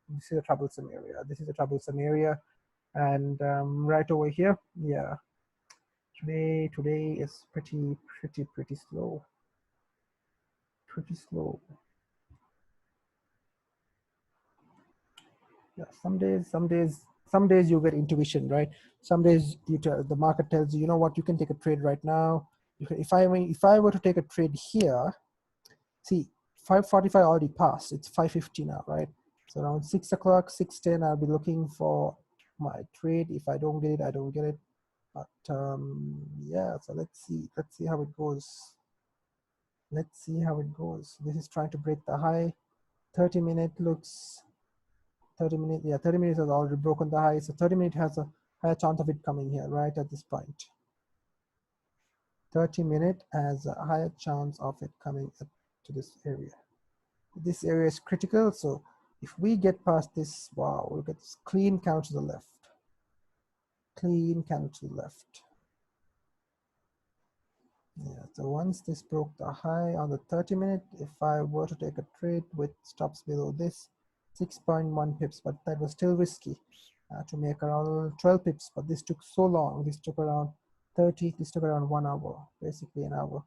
This is a troublesome area. This is a troublesome area. And right over here, yeah, Today is pretty slow. Pretty slow. Yeah, some days you get intuition, right? Some days the market tells you, you know what, you can take a trade right now. If I were to take a trade here, see, 5:45 already passed. It's 5:50 now, right? So around 6 o'clock, 6:10, I'll be looking for my trade. If I don't get it, I don't get it. But yeah, so let's see. Let's see how it goes. Let's see how it goes. This is trying to break the high. 30-minute looks 30 minutes. Yeah, 30 minutes has already broken the high. So 30-minute has a higher chance of it coming here, right at this point. 30-minute has a higher chance of it coming to this area. This area is critical. So if we get past this, wow, look at this clean count to the left. Clean count to the left. Yeah, so once this broke the high on the 30-minute, if I were to take a trade with stops below this, 6.1 pips, but that was still risky to make around 12 pips, but this took so long. This took around 30, this took around 1 hour, basically an hour.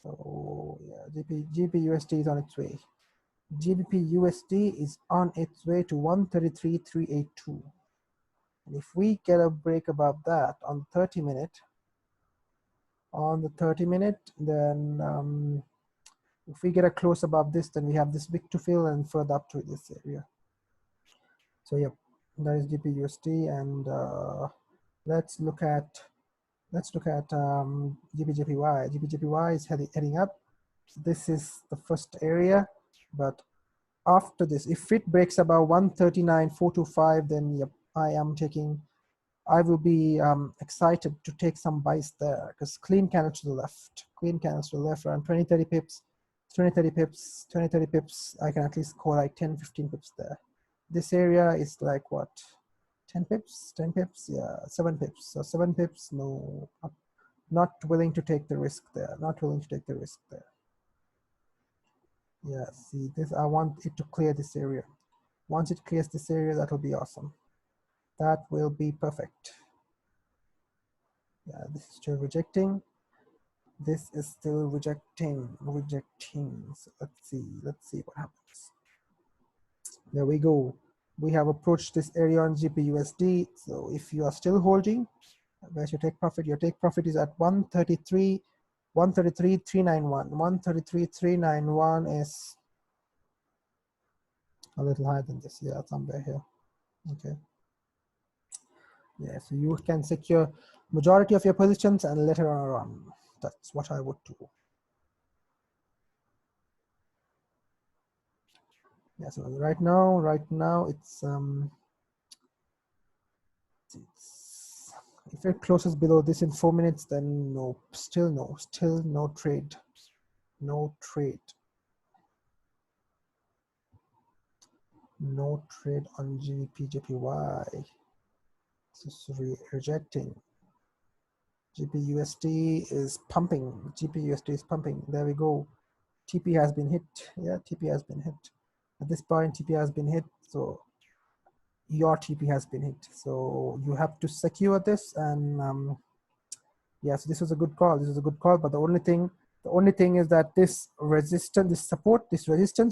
So yeah, GBP/USD is on its way. GBP/USD is on its way to 133.382. And if we get a break above that on the 30-minute, then if we get a close above this, then we have this wick to fill and further up to this area. So yep, that is GBP/USD, and let's look at GBP/JPY. GBP/JPY is heading up. So this is the first area, but after this, if it breaks above 139.425, then yep, I will be excited to take some buys there, because clean candle to the left, around 20-30 pips, 20-30 pips, 20-30 pips. I can at least score like 10-15 pips there. This area is like what, 10 pips, 10 pips, yeah, 7 pips. So 7 pips, no, not willing to take the risk there. Yeah, see this, I want it to clear this area. Once it clears this area, that will be awesome. That will be perfect. Yeah, this is still rejecting. This is still rejecting. So let's see what happens. There we go. We have approached this area on GBP/USD. So if you are still holding, where's your take profit? Your take profit is at 133.391. 133.391 is a little higher than this. Yeah, somewhere here. Okay. Yeah, so you can secure majority of your positions and later on run. That's what I would do. Yeah, so right now it's if it closes below this in 4 minutes, then no, still no trade. No trade on GBP/JPY. This is rejecting. GBP/USD is pumping. GBP/USD is pumping. There we go. TP has been hit. Yeah, TP has been hit. At this point, TP has been hit. So your TP has been hit. So you have to secure this, and yeah, so this was a good call. But the only thing is that this resistance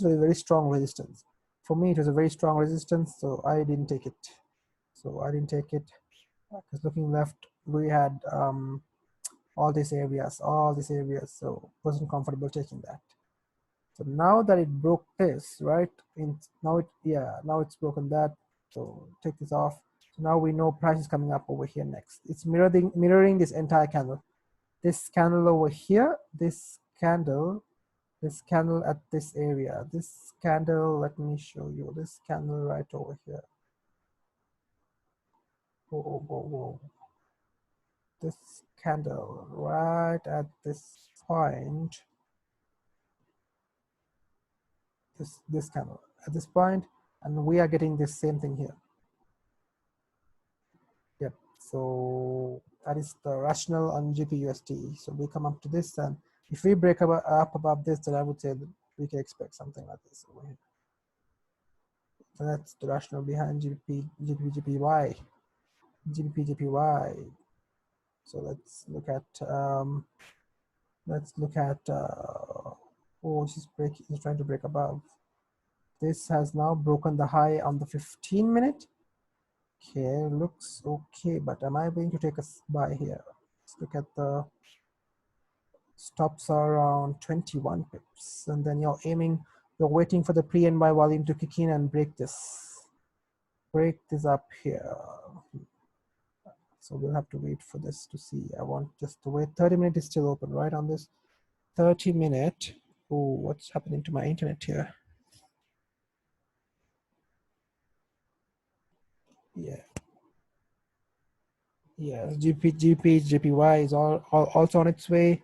was a very strong resistance. For me, it was a very strong resistance, so I didn't take it. Because looking left, we had all these areas, so wasn't comfortable taking that. So now that it broke this, right? Now it's broken that. So take this off. So now we know price is coming up over here next. It's mirroring this entire candle. This candle over here, this candle at this area. This candle, let me show you. This candle right over here. Whoa. This candle right at this point. This candle at this point, and we are getting this same thing here. Yep. So that is the rationale on GBP/USD. So we come up to this, and if we break up above this, then I would say that we can expect something like this over here. So that's the rationale behind GBP/JPY. So let's look at oh, it's trying to break above. This has now broken the high on the 15-minute. Okay, looks okay, but am I going to take a buy here? Let's look at the stops are around 21 pips, and then you're waiting for the pre and buy volume to kick in and break this up here. So we'll have to wait for this to see. I want just to wait. 30-minute is still open, right? On this 30-minute. Oh, what's happening to my internet here? Yeah. Yeah, JPY is also on its way.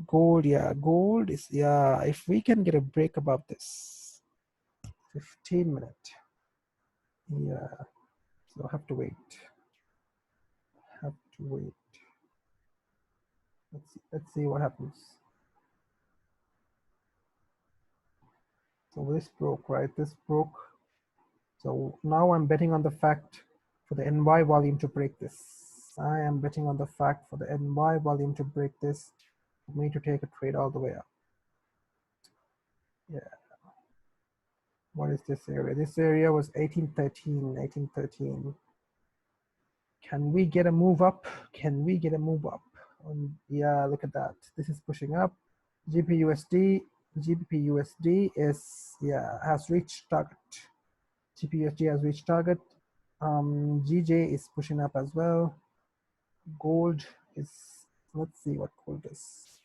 Gold, yeah, gold is, yeah, if we can get a break above this 15-minute, yeah, so have to wait. Let's see what happens. So this broke, right? This broke. So now I'm betting on the fact for the NY volume to break this. I am betting on the fact for the NY volume to break this for me to take a trade all the way up. Yeah. What is this area? This area was 1813. Can we get a move up? Can we get a move up? Yeah, look at that. This is pushing up. GBP/USD is, yeah, has reached target. GBP/USD has reached target. GJ is pushing up as well. Gold is, let's see what gold is.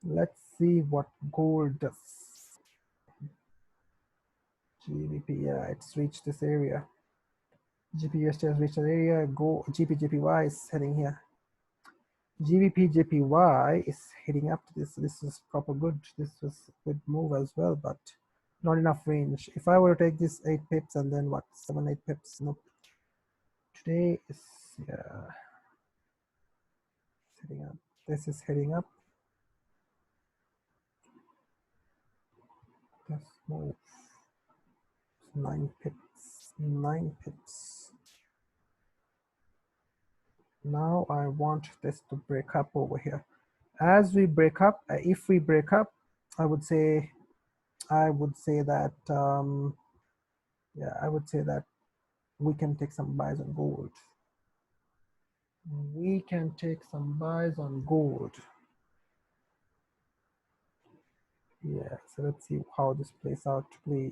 Let's see what gold does. GBP, yeah, it's reached this area. GBP/USD has reached that area. GBP/JPY is heading here. GBP/JPY is heading up to this. This is proper good. This was a good move as well, but not enough range. If I were to take this 8 pips and then what, 7, 8 pips, nope. Today is, yeah, it's heading up. This is heading up. This move, 9 pips, 9 pips. Now I want this to break up over here. As we break up, if we break up, I would say that, yeah, I would say that we can take some buys on gold. We can take some buys on gold. Yeah, so let's see how this plays out to be.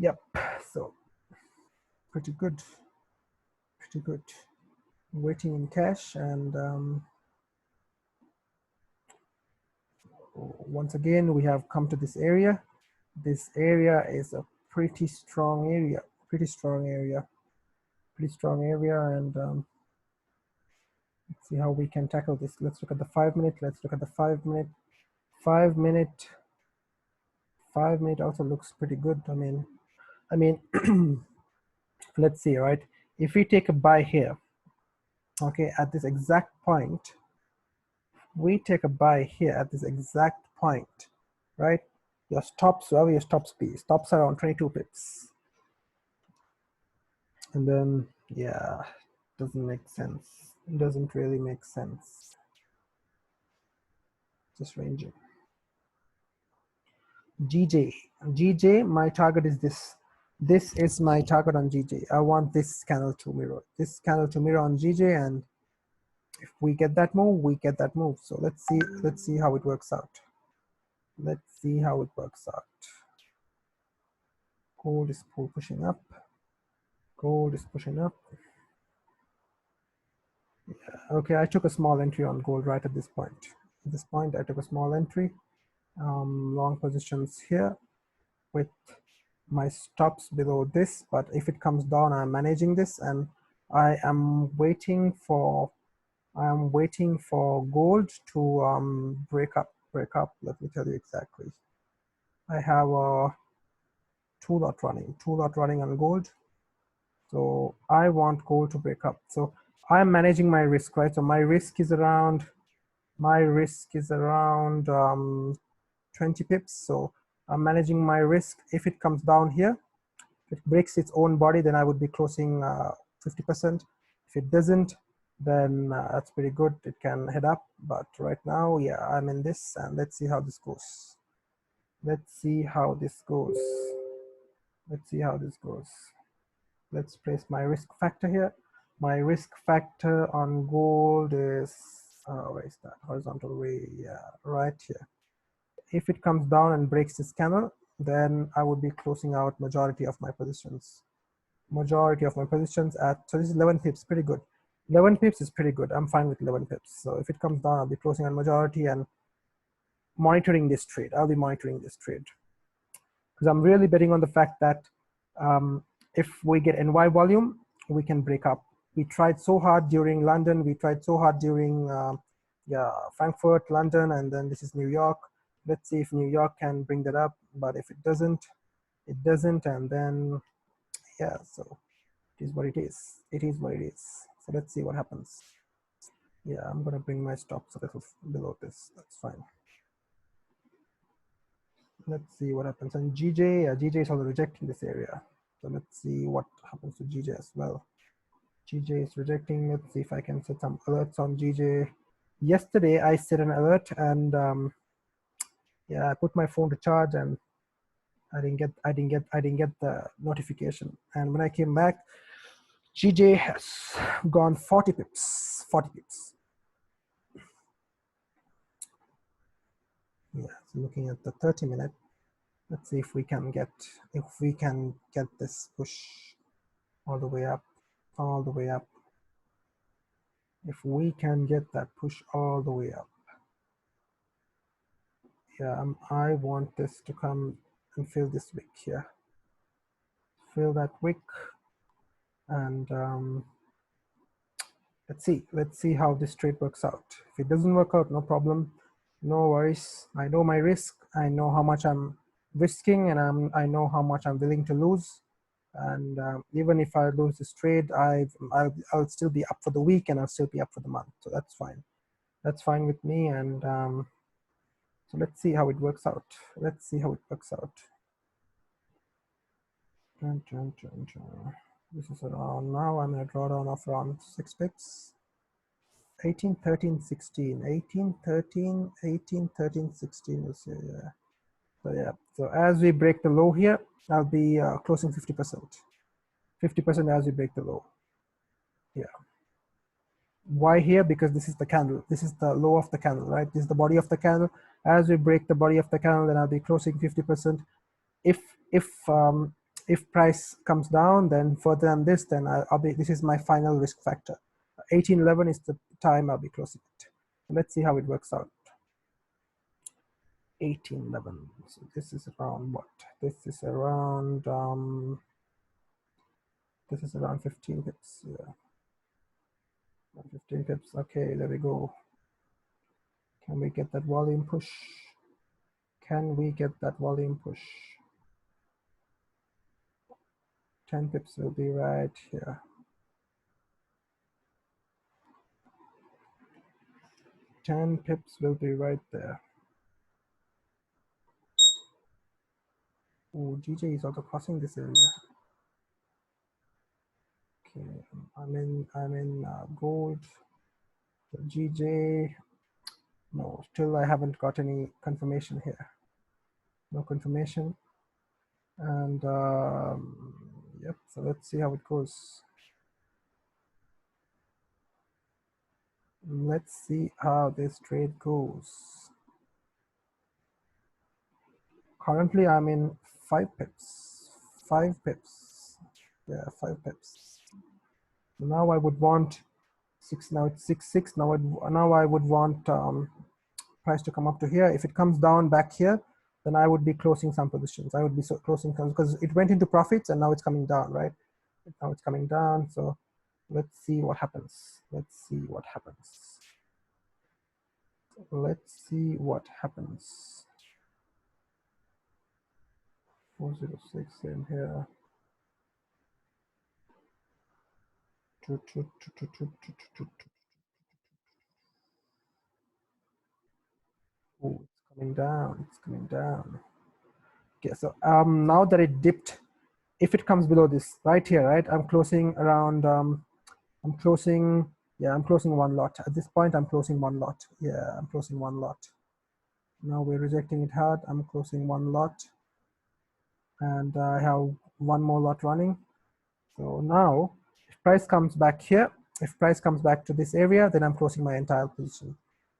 Yep, so pretty good. Waiting in cash, and once again we have come to this area. This area is a pretty strong area, and let's see how we can tackle this. Let's look at the 5-minute. 5-minute also looks pretty good. I mean let's see, right? If we take a buy here, okay, at this exact point, we take a buy here at this exact point, right? Your stops, wherever your stops be, stops around 22 pips. And then, yeah, doesn't make sense. It doesn't really make sense. Just ranging. GJ, my target is this. This is my target on GJ. I want this candle to mirror. This candle to mirror on GJ, and if we get that move, we get that move. So let's see how it works out. Gold is pushing up. Yeah, okay, I took a small entry on gold right at this point. At this point, I took a small entry. Long positions here with my stops below this, but if it comes down, I'm managing this, and I am waiting for gold to break up. Let me tell you exactly. I have a two lot running on gold, so I want gold to break up. So I'm managing my risk, right? So my risk is around My risk is around 20 pips. So I'm managing my risk. If it comes down here, if it breaks its own body, then I would be closing 50%. If it doesn't, then that's pretty good. It can head up. But right now, yeah, I'm in this, and let's see how this goes. Let's see how this goes. Let's see how this goes. Let's place my risk factor here. My risk factor on gold is, where is that? Horizontal way, yeah, right here. If it comes down and breaks this candle, then I would be closing out majority of my positions. Majority of my positions at, so this is 11 pips, pretty good. 11 pips is pretty good. I'm fine with 11 pips. So if it comes down, I'll be closing on majority and monitoring this trade. I'll be monitoring this trade because I'm really betting on the fact that if we get NY volume, we can break up. We tried so hard during London. We tried so hard during yeah, Frankfurt, London, and then this is New York. Let's see if New York can bring that up. But if it doesn't, it doesn't. And then, yeah, so it is what it is. It is what it is. So let's see what happens. Yeah, I'm going to bring my stop so that below this. That's fine. Let's see what happens. And GJ, GJ is also rejecting this area. So let's see what happens to GJ as well. GJ is rejecting. Let's see if I can set some alerts on GJ. Yesterday I set an alert and yeah, I put my phone to charge and I didn't get the notification. And when I came back, GJ has gone 40 pips. 40 pips. Yeah, so looking at the 30-minute, let's see if we can get this push all the way up, all the way up. If we can get that push all the way up, yeah, I want this to come and fill this wick here, fill that wick, and let's see how this trade works out. If it doesn't work out, no problem, no worries. I know my risk. I know how much I'm risking, and I know how much I'm willing to lose. And even if I lose this trade, I'll still be up for the week, and I'll still be up for the month. So that's fine. That's fine with me. And so let's see how it works out. Let's see how it works out. This is around, now I'm in a drawdown of around 6 pips. 18, 13, 16, 18, 13, 18, 13, 16. Let's see, yeah. So yeah, so as we break the low here, I'll be closing 50%. 50% as we break the low. Yeah. Why here? Because this is the candle. This is the low of the candle, right? This is the body of the candle. As we break the body of the candle, then I'll be closing 50%. If price comes down, then further than this, then I'll be. This is my final risk factor. 1811 is the time I'll be closing it. Let's see how it works out. 1811. So this is around what? This is around 15 pips. Yeah. 15 pips. Okay, there we go. Can we get that volume push? Can we get that volume push? 10 pips will be right here. 10 pips will be right there. Oh, GJ is also crossing this area. Okay, I'm in gold. GJ. No, still I haven't got any confirmation here. No confirmation. And yep, so let's see how it goes. Let's see how this trade goes. Currently I'm in 5 pips. 5 pips. Yeah, 5 pips. So now I would want 6. Now it's 6. Now I would want price to come up to here. If it comes down back here, then I would be closing some positions. I would be closing some because it went into profits and now it's coming down, right? Now it's coming down. So let's see what happens. Let's see what happens. Let's see what happens. 406 in here. coming down, it's coming down. Okay, so now that it dipped, if it comes below this right here, right, I'm closing around, I'm closing one lot. At this point, I'm closing one lot. Yeah, I'm closing one lot. Now we're rejecting it hard. I'm closing one lot, and I have one more lot running. So now, if price comes back here, if price comes back to this area, then I'm closing my entire position.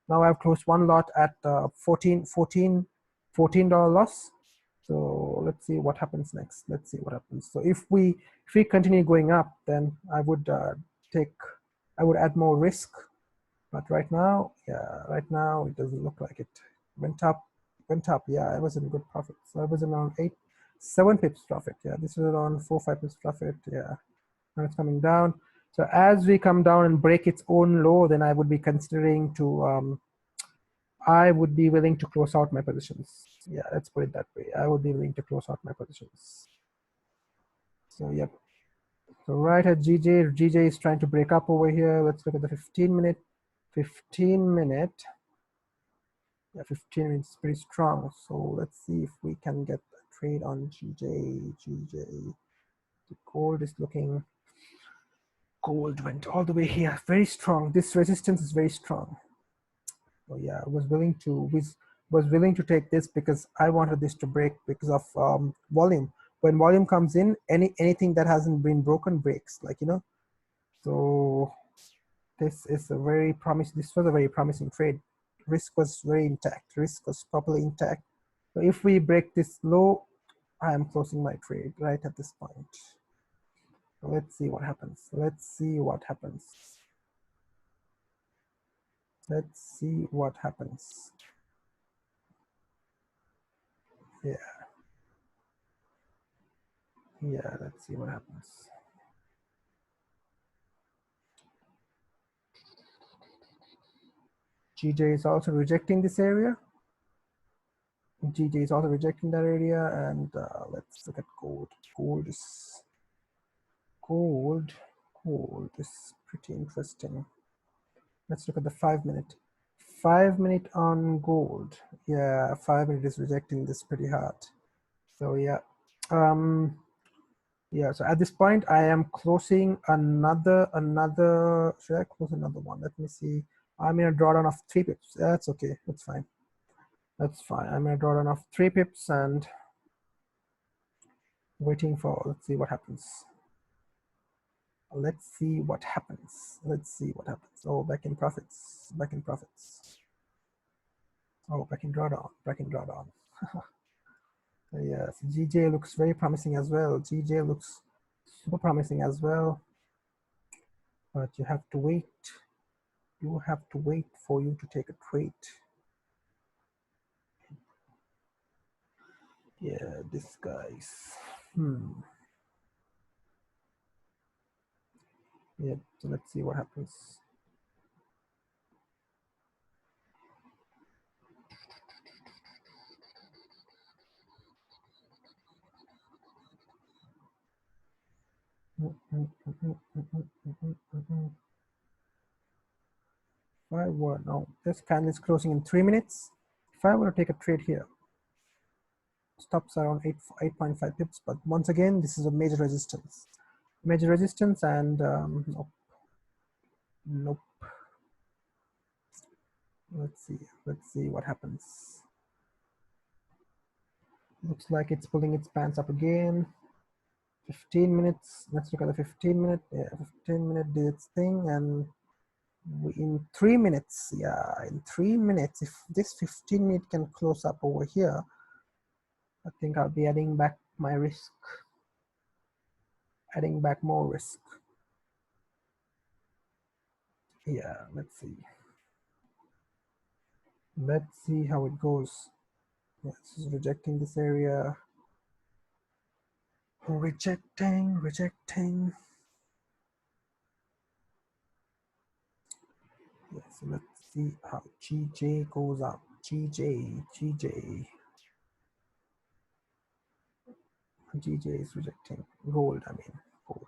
Now I've closed one lot at $14 loss. So let's see what happens next. Let's see what happens. So if we continue going up, then I would add more risk. But right now, yeah, right now it doesn't look like it. Went up. Yeah, I was in good profit. So I was around 7 pips profit. Yeah, this is around 4-5 pips profit. Yeah, now it's coming down. So as we come down and break its own low, then I would be considering to I would be willing to close out my positions. Yeah, let's put it that way. I would be willing to close out my positions. So yep. So right at GJ is trying to break up over here. Let's look at the 15 minute. 15 minute. Yeah, 15 minutes is pretty strong. So let's see if we can get a trade on GJ. The gold is looking. Gold went all the way here. Very strong. This resistance is very strong. So yeah, I was willing to take this because I wanted this to break because of volume. When volume comes in, anything that hasn't been broken breaks, like, you know. So this is a very promising. This was a very promising trade. Risk was very intact. Risk was properly intact. So if we break this low, I am closing my trade right at this point. So let's see what happens. Let's see what happens. Let's see what happens. Yeah. Yeah, let's see what happens. GJ is also rejecting this area. GJ is also rejecting that area, and let's look at gold. Gold is pretty interesting. Let's look at the 5 minute. 5 minute on gold. Yeah, 5 minute is rejecting this pretty hard. So yeah, yeah. So at this point, I am closing another. Should I close another one? Let me see. I'm in a drawdown of 3 pips. That's okay. That's fine. That's fine. I'm in a drawdown of 3 pips and waiting for. Let's see what happens. Let's see what happens. Let's see what happens. Oh, back in profits. Back in profits. Oh, back in drawdown. Back in drawdown. Yes, GJ looks very promising as well. GJ looks super promising as well. But you have to wait. You have to wait for you to take a trade. Yeah, this guy's. Yeah, so let's see what happens. If I were, no, this candle is closing in 3 minutes. If I were to take a trade here, stops around 8.5 pips, but once again, this is a major resistance. Major resistance, and nope. Nope. Let's see what happens. Looks like it's pulling its pants up again. 15 minutes. Let's look at the 15 minute. Yeah, 15 minute did its thing, and in 3 minutes, yeah, in 3 minutes, if this 15 minute can close up over here, I think I'll be adding back my risk, adding back more risk. Yeah, let's see. Let's see how it goes. Yeah, this is rejecting this area. Rejecting. Yeah, so let's see how GJ goes up. GJ is rejecting gold. I mean gold.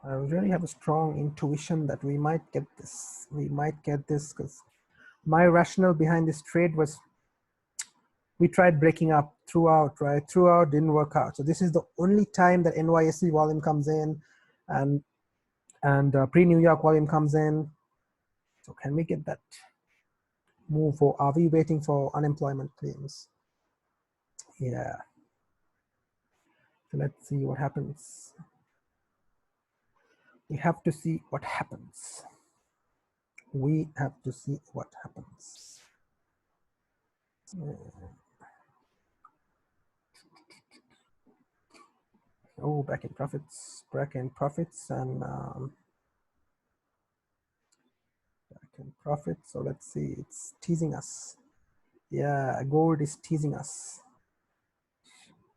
I really have a strong intuition that we might get this. We might get this because my rationale behind this trade was we tried breaking up throughout, right? Throughout didn't work out. So this is the only time that NYSE volume comes in and pre-New York volume comes in. So can we get that move, or are we waiting for unemployment claims? Yeah. So let's see what happens. We have to see what happens. We have to see what happens. Oh, back in profits, and back in profits. So let's see, it's teasing us. Yeah, gold is teasing us.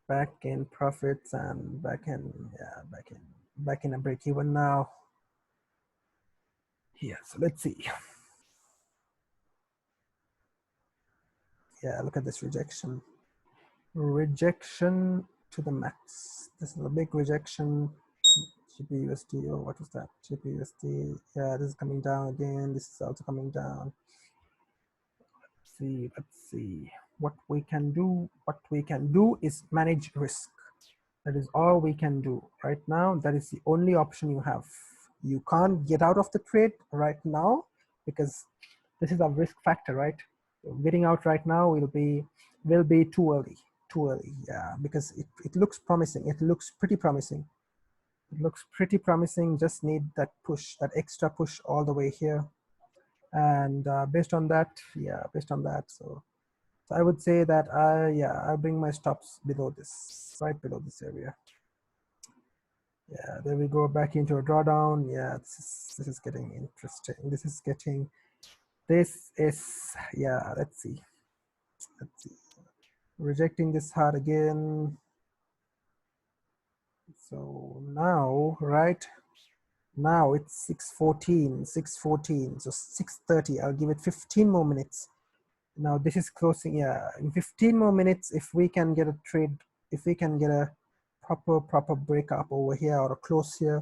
Back in profits and back in, yeah, back in a break even now. Yeah, so let's see. Yeah, look at this rejection. Rejection to the max. This is a big rejection. GBUSD, oh, what was that? GBUSD, yeah, this is coming down again. This is also coming down. Let's see what we can do. What we can do is manage risk. That is all we can do right now. That is the only option you have. You can't get out of the trade right now because this is a risk factor, right? Getting out right now will be too early. Too early, yeah, because it looks promising. It looks pretty promising. It looks pretty promising. Just need that push, that extra push all the way here. And based on that, yeah, based on that, so I would say that I bring my stops below this, right below this area. Yeah, there we go, back into a drawdown. Yeah, this is getting interesting. This is, yeah, let's see. Rejecting this hard again. So now, right now it's 6:14, so 6:30. I'll give it 15 more minutes. Now this is closing, yeah, in 15 more minutes, if we can get a trade, if we can get a proper breakup over here or a close here,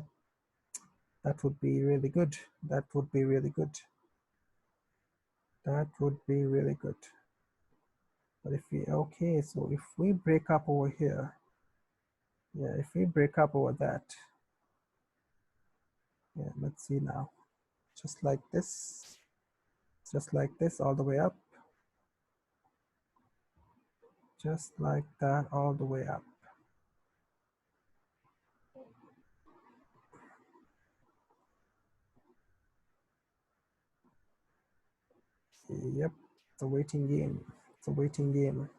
that would be really good. That would be really good. That would be really good. But if we, okay, so if we break up over here, yeah, if we break up over that, yeah, let's see now, just like this all the way up, just like that all the way up. Yep, it's a waiting game. It's a waiting game.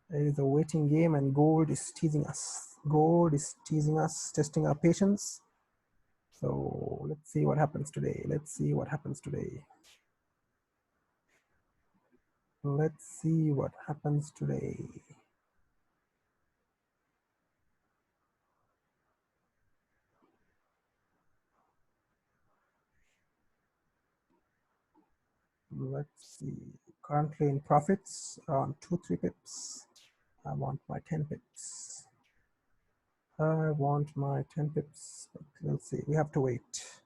It is a waiting game, and gold is teasing us. Gold is teasing us, testing our patience. So let's see what happens today. Let's see what happens today. Let's see what happens today. Let's see. Currently in profits around 2-3 pips. I want my 10 pips. I want my 10 pips. But let's see. We have to wait.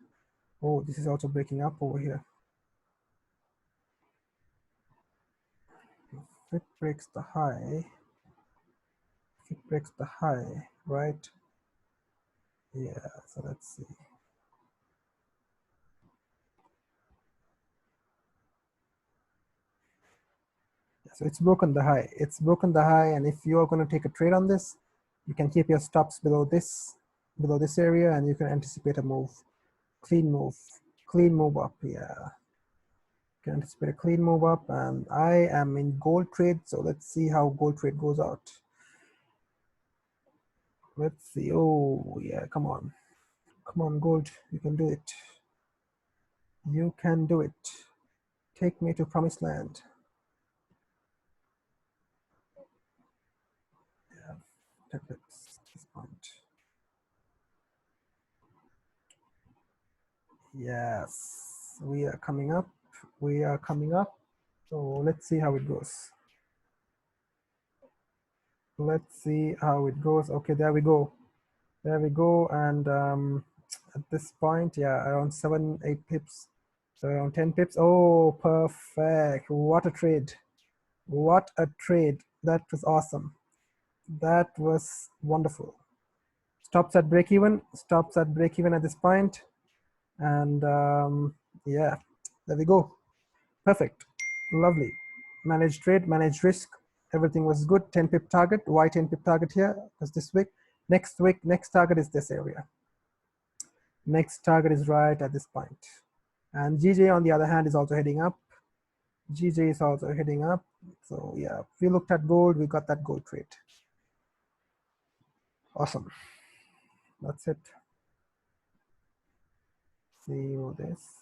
Oh, this is also breaking up over here. If it breaks the high, right? Yeah, so let's see. So it's broken the high. It's broken the high, and if you are going to take a trade on this, you can keep your stops below this area, and you can anticipate a move, clean move up. Yeah, you can anticipate a clean move up. And I am in gold trade, so let's see how gold trade goes out. Let's see. Oh yeah, come on gold, you can do it. You can do it. Take me to promised land. Yeah, this point. Yes, we are coming up. We are coming up. So let's see how it goes. Let's see how it goes. Okay, there we go. There we go. And at this point, yeah, around 7-8 pips, so around 10 pips. Oh, perfect. What a trade. What a trade. That was awesome. That was wonderful. Stops at break even, stops at break even at this point. And yeah, there we go. Perfect. Lovely. Managed trade, managed risk. Everything was good. 10 pip target. Why 10 pip target here? Because this week, next target is this area. Next target is right at this point. And GJ on the other hand is also heading up. GJ is also heading up. So yeah, we looked at gold, we got that gold trade. Awesome. That's it. See this.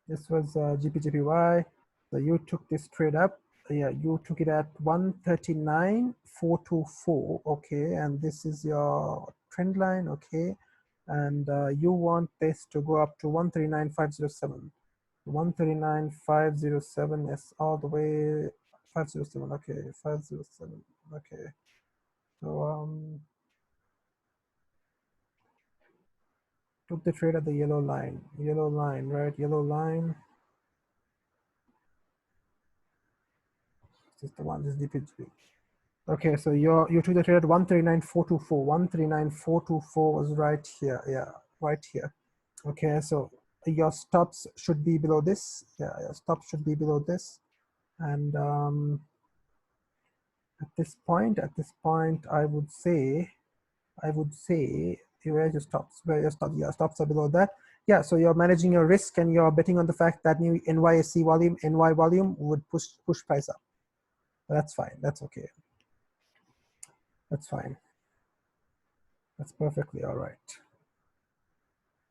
This was GPJPY. So you took this trade up. Yeah, you took it at 139,424. Okay, and this is your trend line. Okay, and you want this to go up to 139,507. 139,507 is all the way 507. Okay, 507. Okay, so took the trade at the yellow line, right? Yellow line. This is the one. This is DPG. Okay, so you took the trade at 139,424. 139,424 was right here. Yeah, right here. Okay, so your stops should be below this. Yeah, your stops should be below this. And at this point, I would say, where's your stops? Where your stops? Yeah, stops are below that. Yeah, so you're managing your risk and you're betting on the fact that new NYSE volume, NY volume would push price up. That's fine. That's okay. That's fine. That's perfectly all right.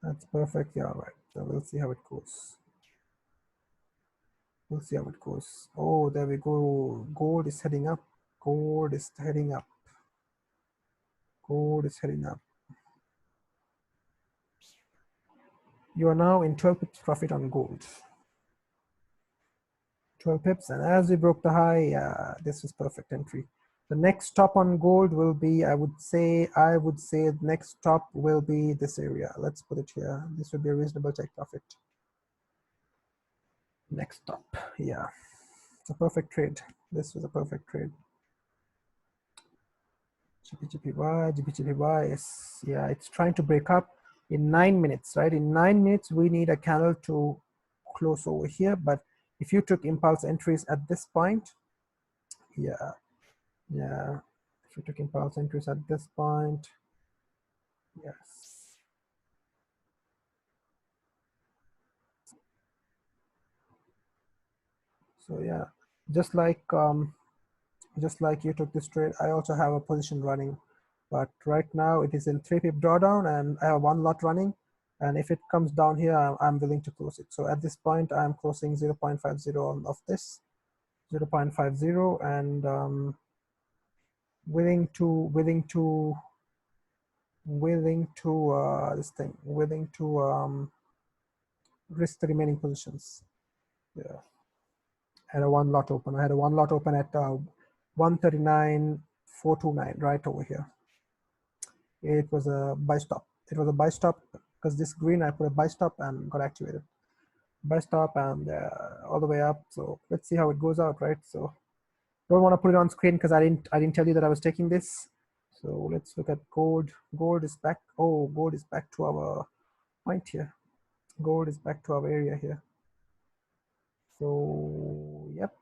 That's perfectly all right. So we'll see how it goes. We'll see how it goes. Oh, there we go. Gold is heading up. Gold is heading up. Gold is heading up. You are now in 12 pips profit on gold. 12 pips, and as we broke the high, this is perfect entry. The next stop on gold will be, I would say the next stop will be this area. Let's put it here. This would be a reasonable take profit. Next stop, yeah. It's a perfect trade. This was a perfect trade. GPGPY is, yeah, it's trying to break up in 9 minutes, right? In 9 minutes, we need a candle to close over here. But if you took impulse entries at this point, yeah, if you took impulse entries at this point, yes. So yeah, just like you took this trade, I also have a position running, but right now it is in 3 pip drawdown and I have 1 lot running. And if it comes down here, I'm willing to close it. So at this point, I'm closing 0.50 of this, 0.50, and willing to risk the remaining positions. Yeah, I had a 1 lot open. I had a 1 lot open at 139,429 right over here. It was a buy stop. It was a buy stop because this green, I put a buy stop and got activated. Buy stop and all the way up. So let's see how it goes out, right? So don't want to put it on screen because I didn't tell you that I was taking this. So let's look at gold. Gold is back. Oh, gold is back to our point here. Gold is back to our area here. So yep,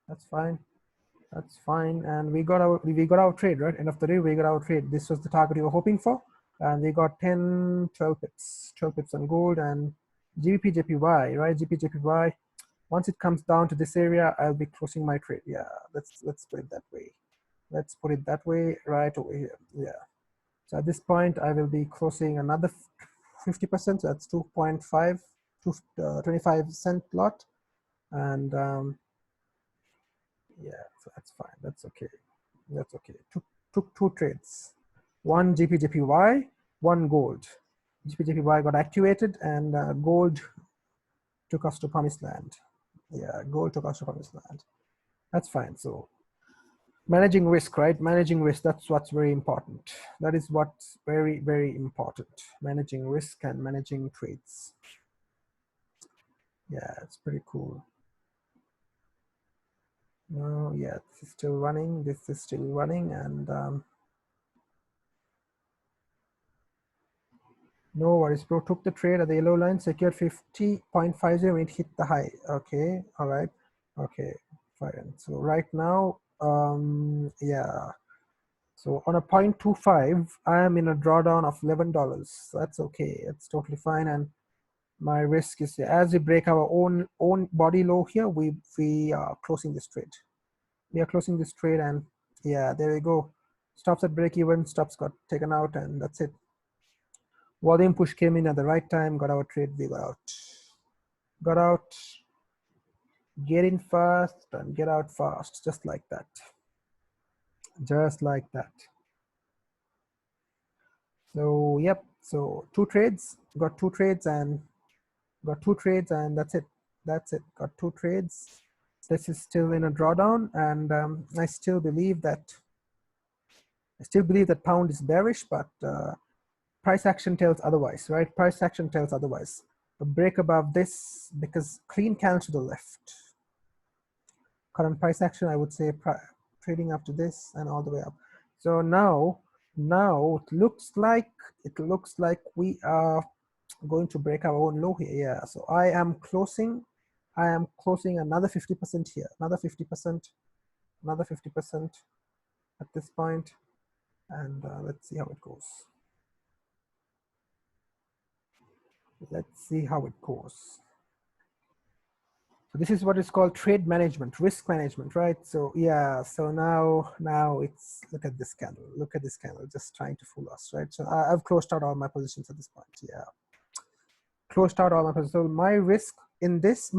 that's fine. That's fine. And we got our trade, right? End of the day, we got our trade. This was the target we were hoping for. And we got 10, 12 pips, 12 pips on gold and GBP/JPY, right? GBP/JPY. Once it comes down to this area, I'll be closing my trade. Yeah, let's put it that way. Let's put it that way, right over here. Yeah. So at this point, I will be closing another 50%. So that's 2.5 to 25 cent lot. And yeah, so that's fine. That's okay. That's okay. Took 2 trades. 1 GPJPY, 1 gold. GPJPY got activated and gold took us to promised land. Yeah, gold took us to promised land. That's fine. So Managing risk, right? Managing risk, that's what's very important. That is what's very, very important. Managing risk and managing trades. Yeah, it's pretty cool. No, yeah, this is still running. This is still running, and no worries, bro. Took the trade at the yellow line, secured 50.50. It hit the high. Okay, all right. Okay, fine. So right now, yeah. So on a 0.25, I am in a drawdown of $11. So that's okay. It's totally fine. And my risk is, as we break our own body low here, we are closing this trade. We are closing this trade, and yeah, there we go. Stops at break even. Stops got taken out, and that's it. Volume push came in at the right time. Got our trade. We got out. Got out. Get in fast and get out fast, just like that. Just like that. So yep. So two trades. Got two trades and that's it. That's it. Got two trades. This is still in a drawdown, and I still believe that pound is bearish, but price action tells otherwise, right? Price action tells otherwise. A break above this, because clean candle to the left. Current price action, I would say trading up to this and all the way up. So now it looks like we are going to break our own low here. Yeah. So I am closing another 50% here, another 50%, another 50% at this point, and let's see how it goes. Let's see how it goes. So this is what is called trade management, risk management, right? So yeah, so now it's, look at this candle, just trying to fool us, right? So I've closed out all my positions at this point. Yeah, closed out all my positions. So my risk in this,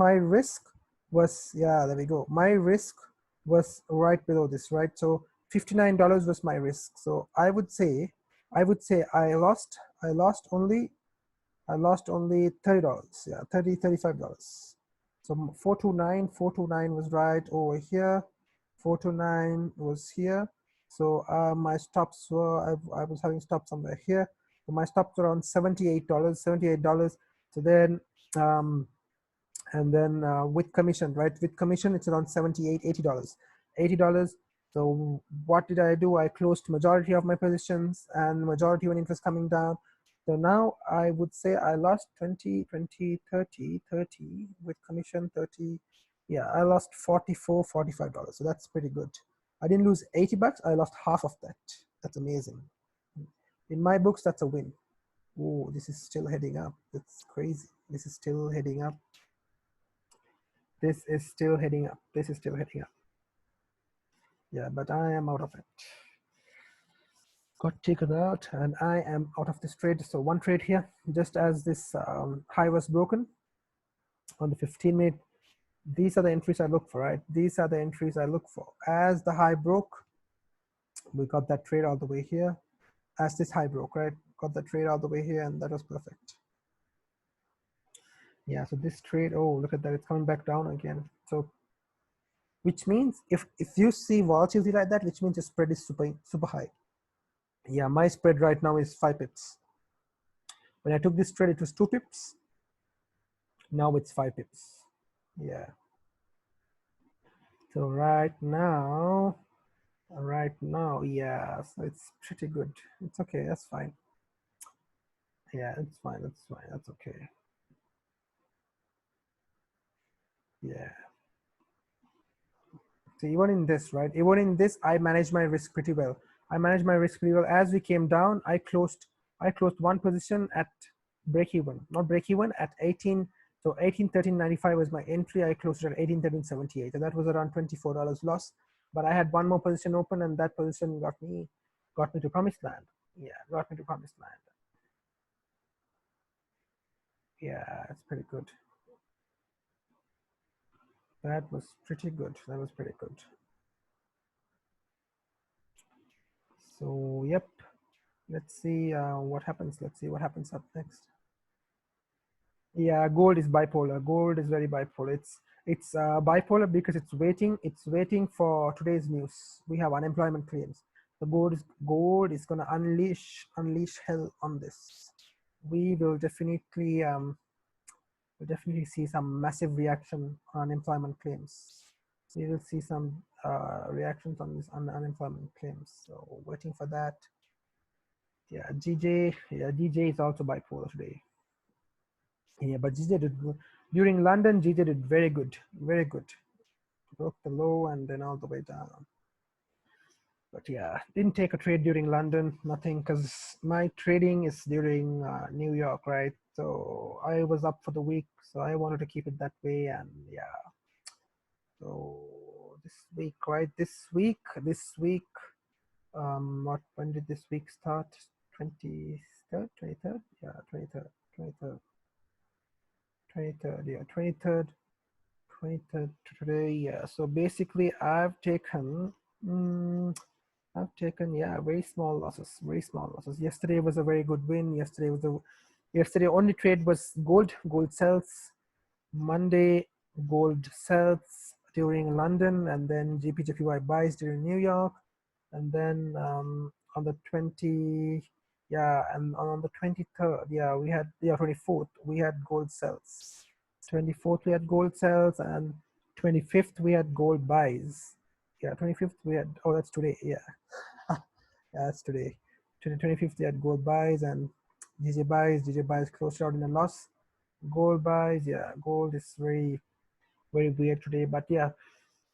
was, yeah, there we go. My risk was right below this, right? So $59 was my risk. So I would say I lost only $30. Yeah, $35. So 429 was right over here. 429 was here. So my stops were, I was having stops somewhere here. So my stops were around $78. So then, and then with commission, right? With commission, it's around $78, $80. So what did I do? I closed majority of my positions, and majority when it was coming down. So now I would say I lost 20, 20, 30, 30 with commission 30. Yeah, I lost $44, $45. So that's pretty good. I didn't lose 80 bucks. I lost half of that. That's amazing. In my books, that's a win. Oh, this is still heading up. That's crazy. This is still heading up. This is still heading up. This is still heading up. Yeah, but I am out of it. Got taken out, and I am out of this trade. So one trade here, just as this high was broken on the 15-minute. These are the entries I look for, right? These are the entries I look for. As the high broke, we got that trade all the way here. As this high broke, right? Got the trade all the way here, and that was perfect. Yeah, so this trade, oh, look at that, it's coming back down again. So which means if you see volatility like that, which means your spread is super high. Yeah, my spread right now is 5 pips. When I took this trade, it was 2 pips. Now it's 5 pips. Yeah. So right now, yeah, so it's pretty good. It's okay, that's fine. Yeah, it's fine, that's fine, that's okay. Yeah. So even in this, right? Even in this, I managed my risk pretty well. As we came down, I closed one position at break even, not break even, at 18. So 1813.95 was my entry. I closed it at 1813.78. So that was around $24 loss. But I had one more position open, and that position got me to promised land. Yeah, got me to promised land. Yeah, it's pretty good. That was pretty good. That was pretty good. So yep. Let's see what happens. Let's see what happens up next. Yeah, gold is bipolar. Gold is very bipolar. It's bipolar because it's waiting for today's news. We have unemployment claims. The gold is going to unleash hell on this. We will definitely see some massive reaction on unemployment claims. We will see some reactions on this unemployment claims. So waiting for that. Yeah, GJ is also bipolar today. Yeah, but GJ did good. During London, GJ did very good, very good. Broke the low and then all the way down. But yeah, didn't take a trade during London, nothing, because my trading is during New York, right? So I was up for the week, so I wanted to keep it that way, and yeah. So this week, right? This week, when did this week start? 23rd, 23rd, yeah, 23rd, 23rd, 23rd, yeah, 23rd, 23rd today, yeah. So basically, I've taken, yeah, very small losses, very small losses. Yesterday was a very good win. Yesterday only trade was gold sells. Monday, gold sells during London, and then GPJPY buys during New York. And then on the 20, yeah, and on the 23rd, yeah, we had, yeah, 24th, we had gold sells. 24th, we had gold sells, and 25th, we had gold buys. Yeah, 25th, we had, oh, that's today, yeah. Yeah, that's today. 25th, we had gold buys and DJ buys closed out in a loss. Gold buys, yeah, gold is very, very weird today, but yeah.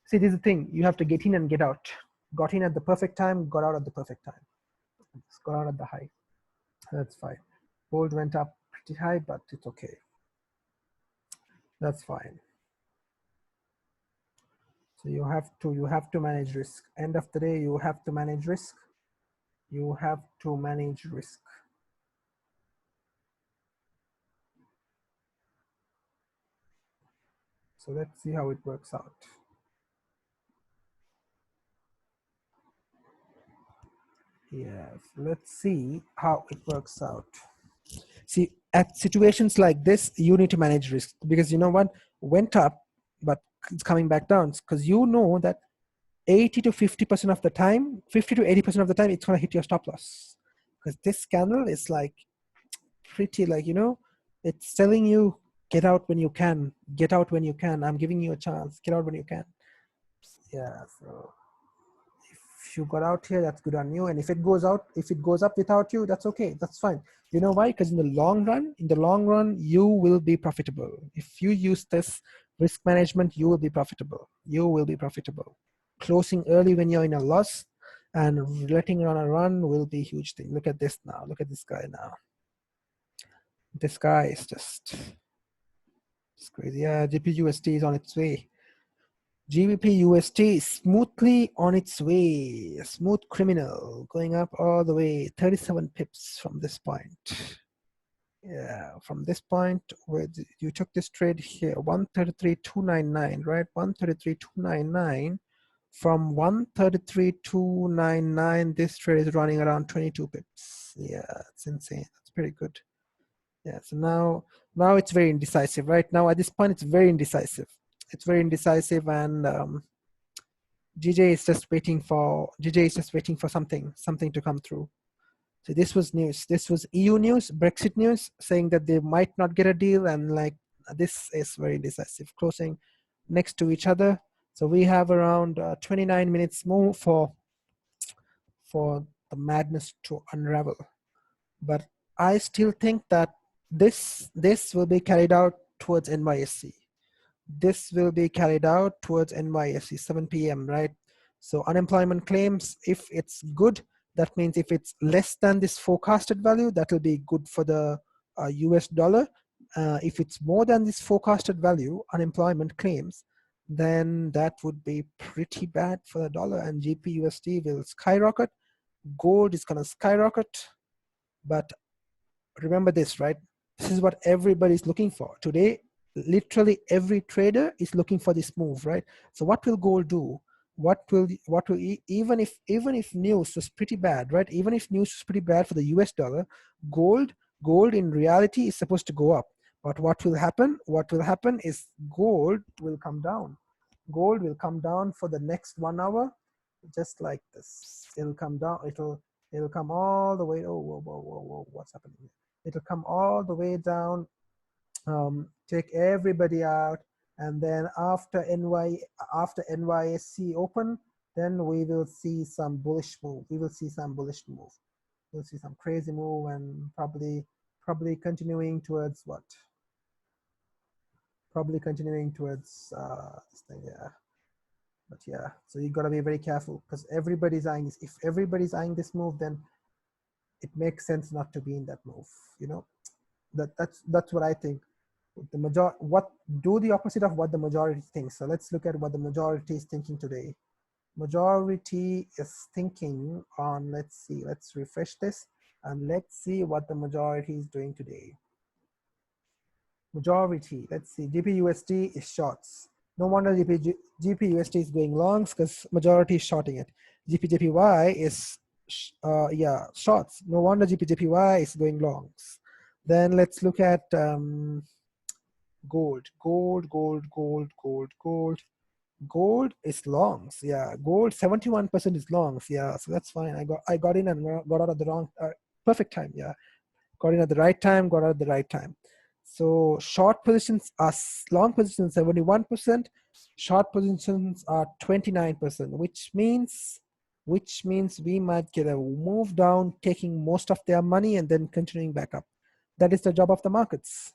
See, this is the thing, you have to get in and get out. Got in at the perfect time, got out at the perfect time. Just got out at the high. That's fine. Gold went up pretty high, but it's okay. That's fine. So you have to manage risk. End of the day, you have to manage risk. You have to manage risk. So let's see how it works out. Yes, let's see how it works out. See, at situations like this, you need to manage risk, because you know what, went up, but it's coming back down, because you know that 80 to 50% of the time, 50 to 80% of the time, it's going to hit your stop loss. Because this candle is like pretty, like, you know, it's telling you, get out when you can, get out when you can. I'm giving you a chance, get out when you can. Yeah, so if you got out here, that's good on you. And if it goes out, if it goes up without you, that's okay, that's fine. You know why? Because in the long run, you will be profitable. If you use this risk management, you will be profitable. You will be profitable. Closing early when you're in a loss and letting on a run will be a huge thing. Look at this now. Look at this guy now. This guy is just crazy. Yeah, GBPUSD is on its way. GBPUSD is smoothly on its way. A smooth criminal going up all the way. 37 pips from this point. Yeah, from this point where you took this trade here, 133.299, right? 133.299. From 133.299, this trade is running around 22 pips. Yeah, it's insane. That's pretty good. Yeah, so now it's very indecisive. Right now at this point, it's very indecisive. It's very indecisive, and GJ is just waiting for something to come through. So this was news. This was EU news, Brexit news, saying that they might not get a deal, and like this is very decisive. Closing next to each other. So we have around 29 minutes more for the madness to unravel. But I still think that this will be carried out towards NYSE. This will be carried out towards NYSE 7 p.m. right? So unemployment claims, if it's good, that means if it's less than this forecasted value, that will be good for the US dollar. If it's more than this forecasted value, unemployment claims, then that would be pretty bad for the dollar, and GBPUSD will skyrocket. Gold is going to skyrocket. But remember this, right? This is what everybody's looking for. Today, literally every trader is looking for this move, right? So what will gold do? Even if news was pretty bad, right? Even if news was pretty bad for the US dollar, gold in reality is supposed to go up. But what will happen? What will happen is gold will come down. Gold will come down for the next 1 hour, just like this. It'll come down. It'll come all the way. Oh, whoa, whoa, whoa, whoa! What's happening here? It'll come all the way down. Take everybody out, and then after NYSE open, then we will see some bullish move. We will see some bullish move. We'll see some crazy move, and probably continuing towards what? Probably continuing towards this thing, yeah. But yeah, so you got to be very careful because everybody's eyeing this. If everybody's eyeing this move, then it makes sense not to be in that move. You know, that's what I think. What do the opposite of what the majority thinks. So let's look at what the majority is thinking today. Majority is thinking on, let's see, let's refresh this and let's see what the majority is doing today. Majority, let's see, GPUSD is shorts. No wonder GPUSD is going longs because majority is shorting it. GPJPY is yeah, shorts. No wonder GPJPY is going longs. Then let's look at gold. Gold is longs. Yeah, gold 71% is longs. Yeah, so that's fine. I got in and got out at the wrong perfect time. Yeah, got in at the right time, got out at the right time. So short positions are long positions 71%, short positions are 29%, which means we might get a move down, taking most of their money and then continuing back up. That is the job of the markets,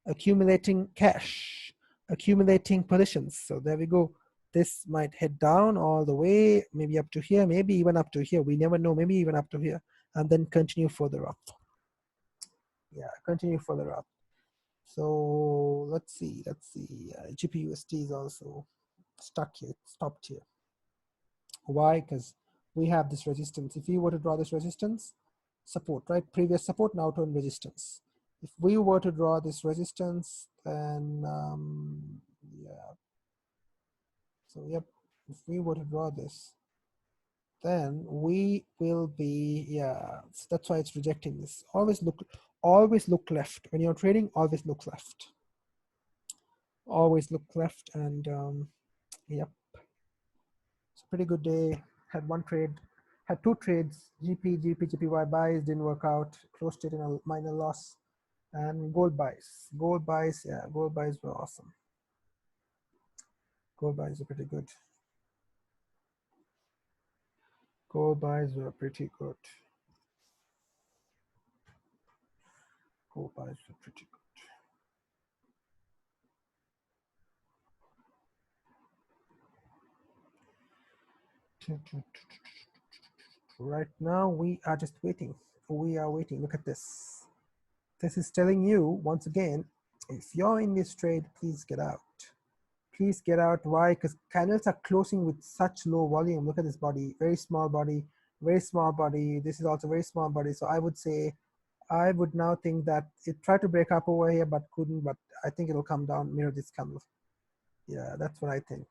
accumulating cash, accumulating positions. So there we go. This might head down all the way, maybe up to here, maybe even up to here. We never know, maybe even up to here, and then continue further up. Yeah, continue further up. So let's see. GPUSD is also stuck here, stopped here. Why? Because we have this resistance. If we were to draw this resistance, support, right? Previous support, now turn resistance. If we were to draw this resistance, then yeah. So yep, if we were to draw this, then we will be, yeah, so that's why it's rejecting this. Always look left. When you're trading, always look left. Always look left, and yep. It's a pretty good day. Had one trade, had two trades, GPJPY buys, didn't work out, closed it in a minor loss. And gold buys, yeah, gold buys were awesome. Gold buys are pretty good. Gold buys were pretty good. Gold buys were pretty good. Right now, we are just waiting. We are waiting. Look at this. This is telling you, once again, if you're in this trade, please get out. Please get out. Why? Because candles are closing with such low volume. Look at this body, very small body, very small body. This is also very small body. So I would say, I would now think that it tried to break up over here, but couldn't. But I think it'll come down, mirror this candle. Yeah, that's what I think.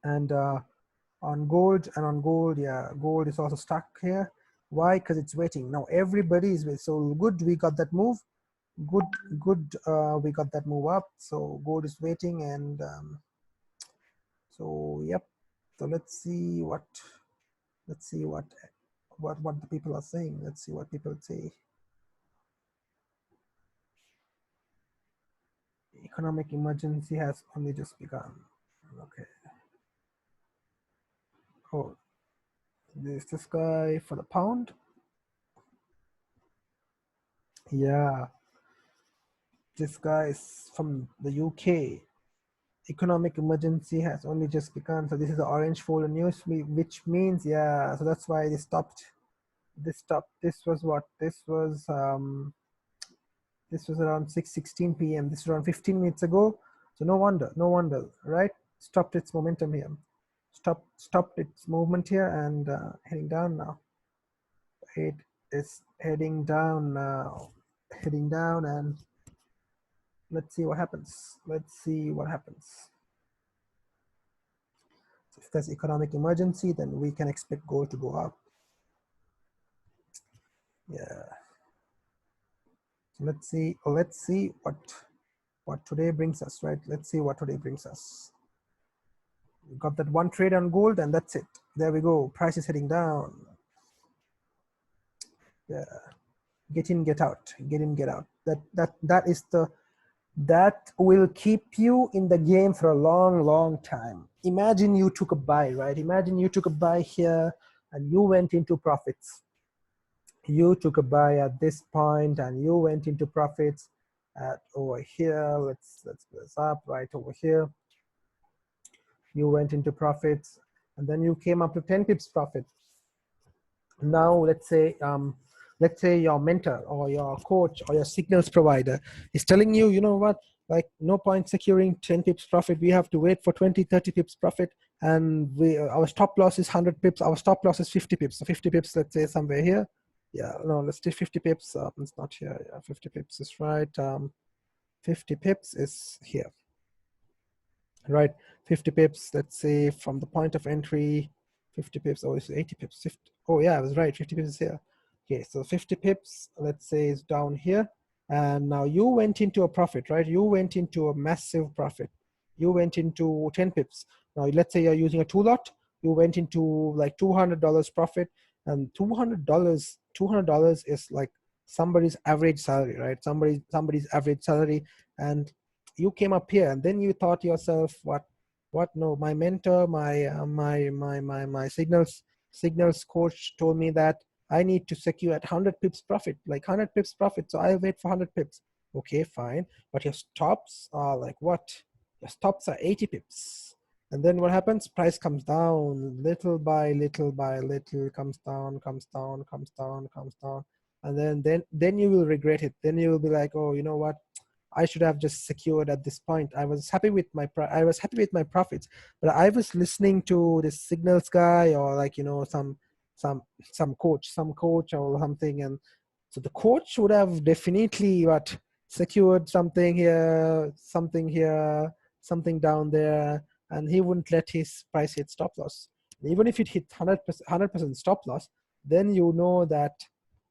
And on gold, yeah, gold is also stuck here. Why? Because it's waiting. Now everybody is waiting. So good, we got that move. Good, we got that move up. So gold is waiting, and so yep. So let's see what the people are saying. Let's see what people say. Economic emergency has only just begun. Okay. Oh, there's this guy for the pound. Yeah, this guy is from the UK. Economic emergency has only just begun. So this is the orange folder news, which means, yeah, so that's why they stopped. This was what? This was around 6:16 p.m. This is around 15 minutes ago. So no wonder, right? Stopped its momentum here. Stopped its movement here, and heading down now. It is heading down now. Heading down, and let's see what happens. Let's see what happens. If there's economic emergency, then we can expect gold to go up. Yeah. So let's see what today brings us, right? Let's see what today brings us. We got that one trade on gold, and that's it. There we go. Price is heading down. Yeah. Get in, get out. Get in, get out. That will keep you in the game for a long time. Imagine you took a buy, right? Imagine you took a buy here and you went into profits. You took a buy at this point and you went into profits at over here. Let's put this up right over here. You went into profits and then you came up to 10 pips profit. Now let's say your mentor or your coach or your signals provider is telling you, you know what, like no point securing 10 pips profit. We have to wait for 20-30 pips profit, and our stop loss is 100 pips. Our stop loss is 50 pips. So 50 pips, let's say somewhere here. Yeah, no, let's do 50 pips. It's not here. Yeah, 50 pips is right. 50 pips is here, right? 50 pips, let's say from the point of entry. 50 pips, oh, it's 80 pips. 50, oh yeah, I was right, 50 pips is here. Okay, so 50 pips, let's say, is down here. And now you went into a profit, right? You went into a massive profit. You went into 10 pips. Now, let's say you're using a two lot. You went into like $200 profit, and $200 is like somebody's average salary, right? Somebody's average salary. And you came up here, and then you thought to yourself, what? No, my mentor, my signals coach told me that I need to secure at 100 pips profit, like 100 pips profit. So I'll wait for 100 pips. Okay, fine. But your stops are like what? Your stops are 80 pips. And then what happens? Price comes down little by little by little, comes down. And then you will regret it. Then you will be like, oh, you know what? I should have just secured at this point. I was happy with my profits, but I was listening to this signals guy, or like, you know, some coach or something, and so the coach would have definitely secured something here, something down there, and he wouldn't let his price hit stop loss. Even if it hit 100% stop loss, then you know that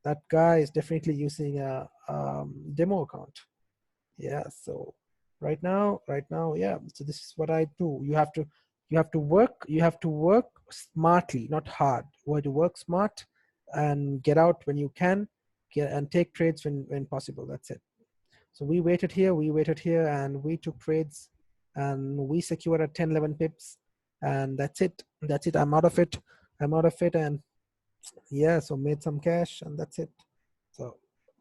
that guy is definitely using a demo account. Yeah, so right now, yeah, so this is what I do. You have to work smartly, not hard. You have to work smart and get out when you can, and take trades when possible. That's it. So we waited here and we took trades, and we secured at 10-11 pips, and that's it. I'm out of it. And yeah, so made some cash, and that's it.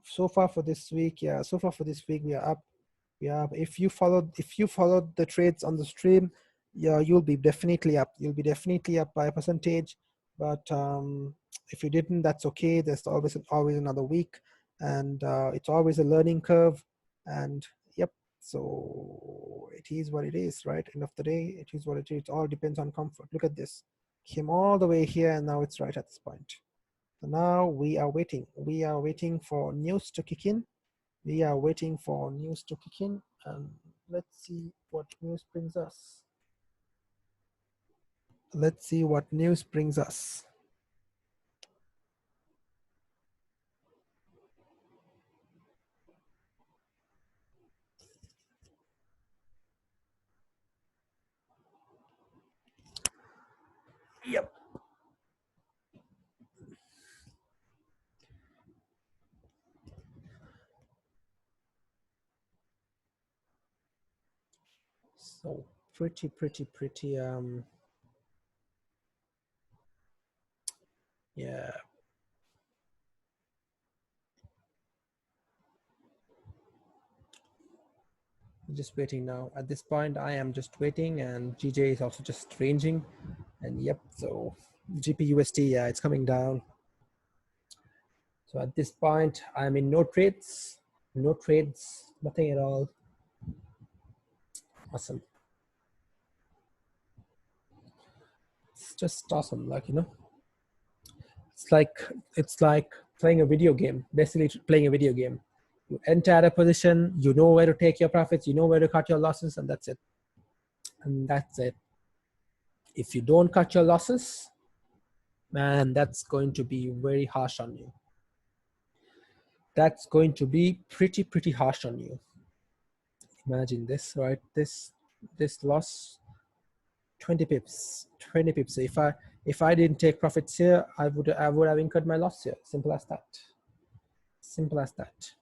So far for this week, we are up. Yeah, if you followed the trades on the stream, yeah, you'll be definitely up. You'll be definitely up by a percentage. But if you didn't, that's okay. There's always another week, and it's always a learning curve. And yep, so it is what it is, right? End of the day, it is what it is. It all depends on comfort. Look at this. Came all the way here, and now it's right at this point. So now we are waiting. We are waiting for news to kick in. And let's see what news brings us. Yep. So pretty yeah. Just waiting now. At this point, I am just waiting, and GJ is also just ranging. And yep, so GPUSD, yeah, it's coming down. So at this point, I'm in no trades, nothing at all. Awesome. It's just awesome, like, you know. It's like playing a video game, basically playing a video game. You enter a position, you know where to take your profits, you know where to cut your losses, and that's it. If you don't cut your losses, man, that's going to be very harsh on you. that's going to be pretty harsh on you. Imagine this, right? This loss, 20 pips, 20 pips. So if I didn't take profits here, I would have incurred my loss here. Simple as that. Simple as that.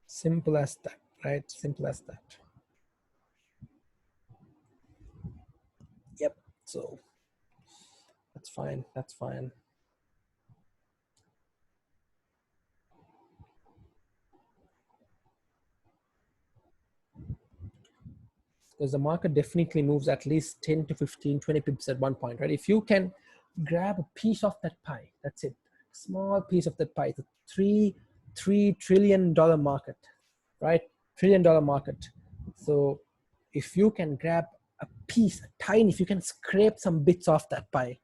Simple as that, right? Simple as that. Yep. So that's fine. That's fine. Because the market definitely moves at least 10 to 15, 20 pips at one point, right? If you can grab a piece of that pie, that's it. Small piece of that pie, the $3 trillion market, right? $1 trillion market. So if you can grab a piece, a tiny, if you can scrape some bits off that pie,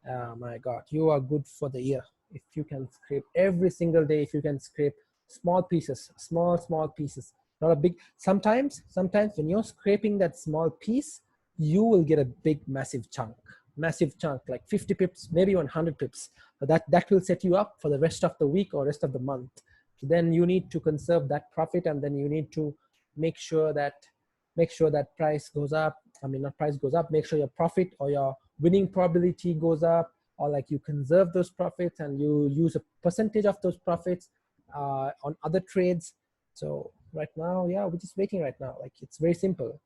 oh my God, you are good for the year. If you can scrape every single day, if you can scrape small pieces, small pieces, not a big, sometimes when you're scraping that small piece, you will get a big, massive chunk, like 50 pips, maybe 100 pips. But that will set you up for the rest of the week or rest of the month. So then you need to conserve that profit, and then you need to make sure that price goes up. I mean, not price goes up, make sure your profit or your winning probability goes up, or like you conserve those profits and you use a percentage of those profits on other trades. So right now, yeah, we're just waiting right now. Like, it's very simple.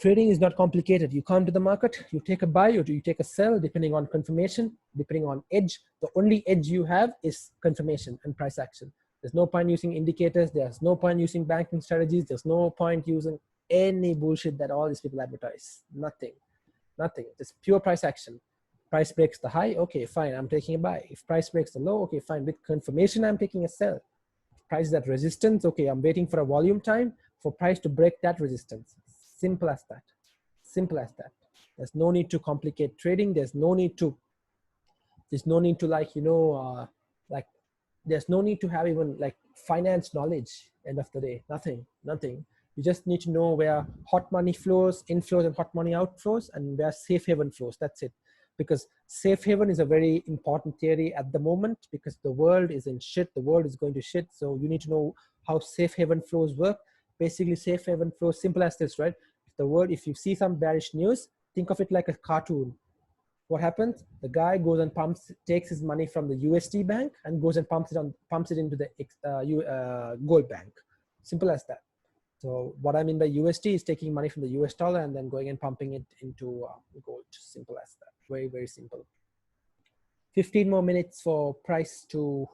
Trading is not complicated. You come to the market, you take a buy or you take a sell, depending on confirmation, depending on edge. The only edge you have is confirmation and price action. There's no point using indicators. There's no point using banking strategies. There's no point using any bullshit that all these people advertise. Nothing. Just pure price action. Price breaks the high, okay, fine, I'm taking a buy. If price breaks the low, okay, fine, with confirmation, I'm taking a sell. Price is at resistance, okay, I'm waiting for a volume time for price to break that resistance. Simple as that. Simple as that. There's no need to complicate trading. There's no need to like, like, there's no need to have even like finance knowledge. End of the day, nothing. You just need to know where hot money flows, inflows, and hot money outflows, and where safe haven flows. That's it. Because safe haven is a very important theory at the moment, because the world is in shit. The world is going to shit. So you need to know how safe haven flows work. Basically, safe haven flows, simple as this, right? If you see some bearish news, think of it like a cartoon. What happens? The guy goes and takes his money from the USD bank and goes and pumps it into the gold bank. Simple as that. So what I mean by USD is taking money from the US dollar and then going and pumping it into gold. Simple as that. Very, very simple. 15 more minutes for price to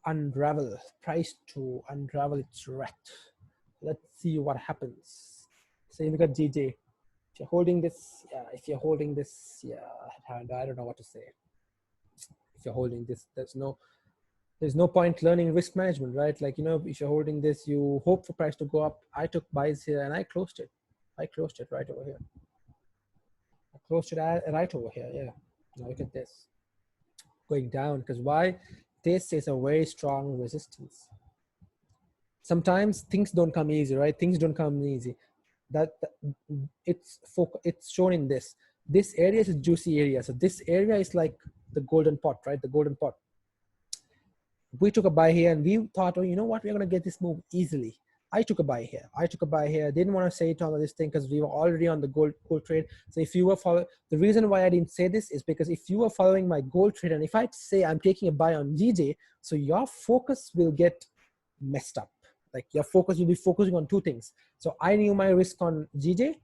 unravel. Its rat. Let's see what happens. So you look at GJ. If you're holding this, yeah, I don't know what to say. If you're holding this, there's no point learning risk management, right? Like, if you're holding this, you hope for price to go up. I took buys here and I closed it right over here. I closed it right over here. Yeah. Now look at this going down, because why? This is a very strong resistance. Sometimes things don't come easy, right? Things don't come easy. It's shown in this area is a juicy area. So this area is like the golden pot, right? The golden pot. We took a buy here and we thought, oh, you know what, we're going to get this move easily. I took a buy here. Didn't want to say it on this thing because we were already on the gold trade. So if you were following, the reason why I didn't say this is because if you were following my gold trade, and if I say I'm taking a buy on GJ, so your focus will get messed up. Like, your focus will be focusing on two things. So I knew my risk on GJ.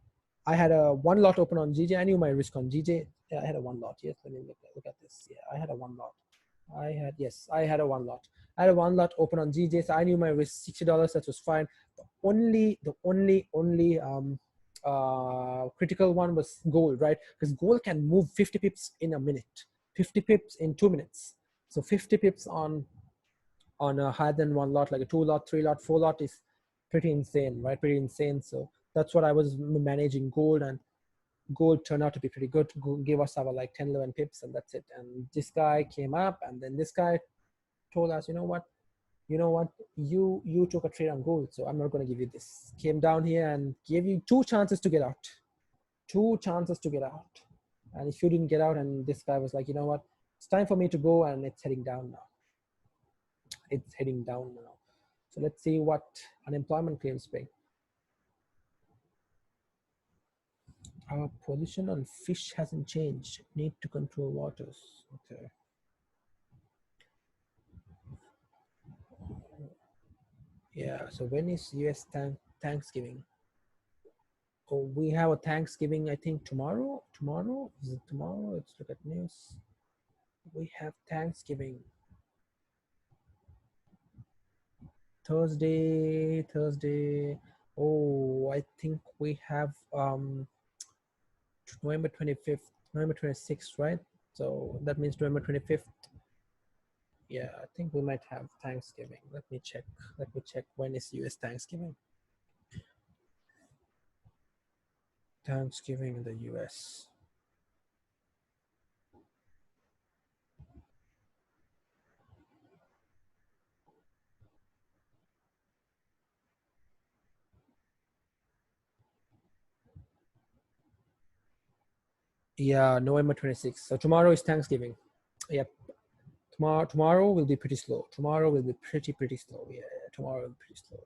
I had a one lot open on GJ. I knew my risk on GJ. Yeah, I had a one lot. Yes, let me look at this. Yeah, I had a one lot. I had a one lot. I had a one lot open on GJ, so I knew my risk $60. That was fine. The only critical one was gold, right? Because gold can move 50 pips in a minute, 50 pips in 2 minutes. So 50 pips on a higher than one lot, like a 2 lot, 3 lot, 4 lot, is pretty insane, right? Pretty insane. So that's what I was managing gold, and gold turned out to be pretty good. Gold gave us our like 10, 11 pips, and that's it. And this guy came up, and then this guy told us, you know what, you took a trade on gold, so I'm not going to give you this. Came down here and gave you 2 chances to get out. And if you didn't get out, and this guy was like, you know what, it's time for me to go, and it's heading down now. it's heading down now. So let's see what unemployment claims bring. Our position on fish hasn't changed. Need to control waters. Okay. Yeah. So when is US Thanksgiving? Oh, we have a Thanksgiving, I think tomorrow. Tomorrow? Is it tomorrow? Let's look at news. We have Thanksgiving. Thursday. Oh, I think we have November 25th, November 26th, right? So that means November 25th. Yeah, I think we might have Thanksgiving. Let me check. Let me check when is US Thanksgiving. Thanksgiving in the US. Yeah, November 26th. So tomorrow is Thanksgiving. Yep. Tomorrow will be pretty slow. Tomorrow will be pretty slow. Yeah, tomorrow will be pretty slow.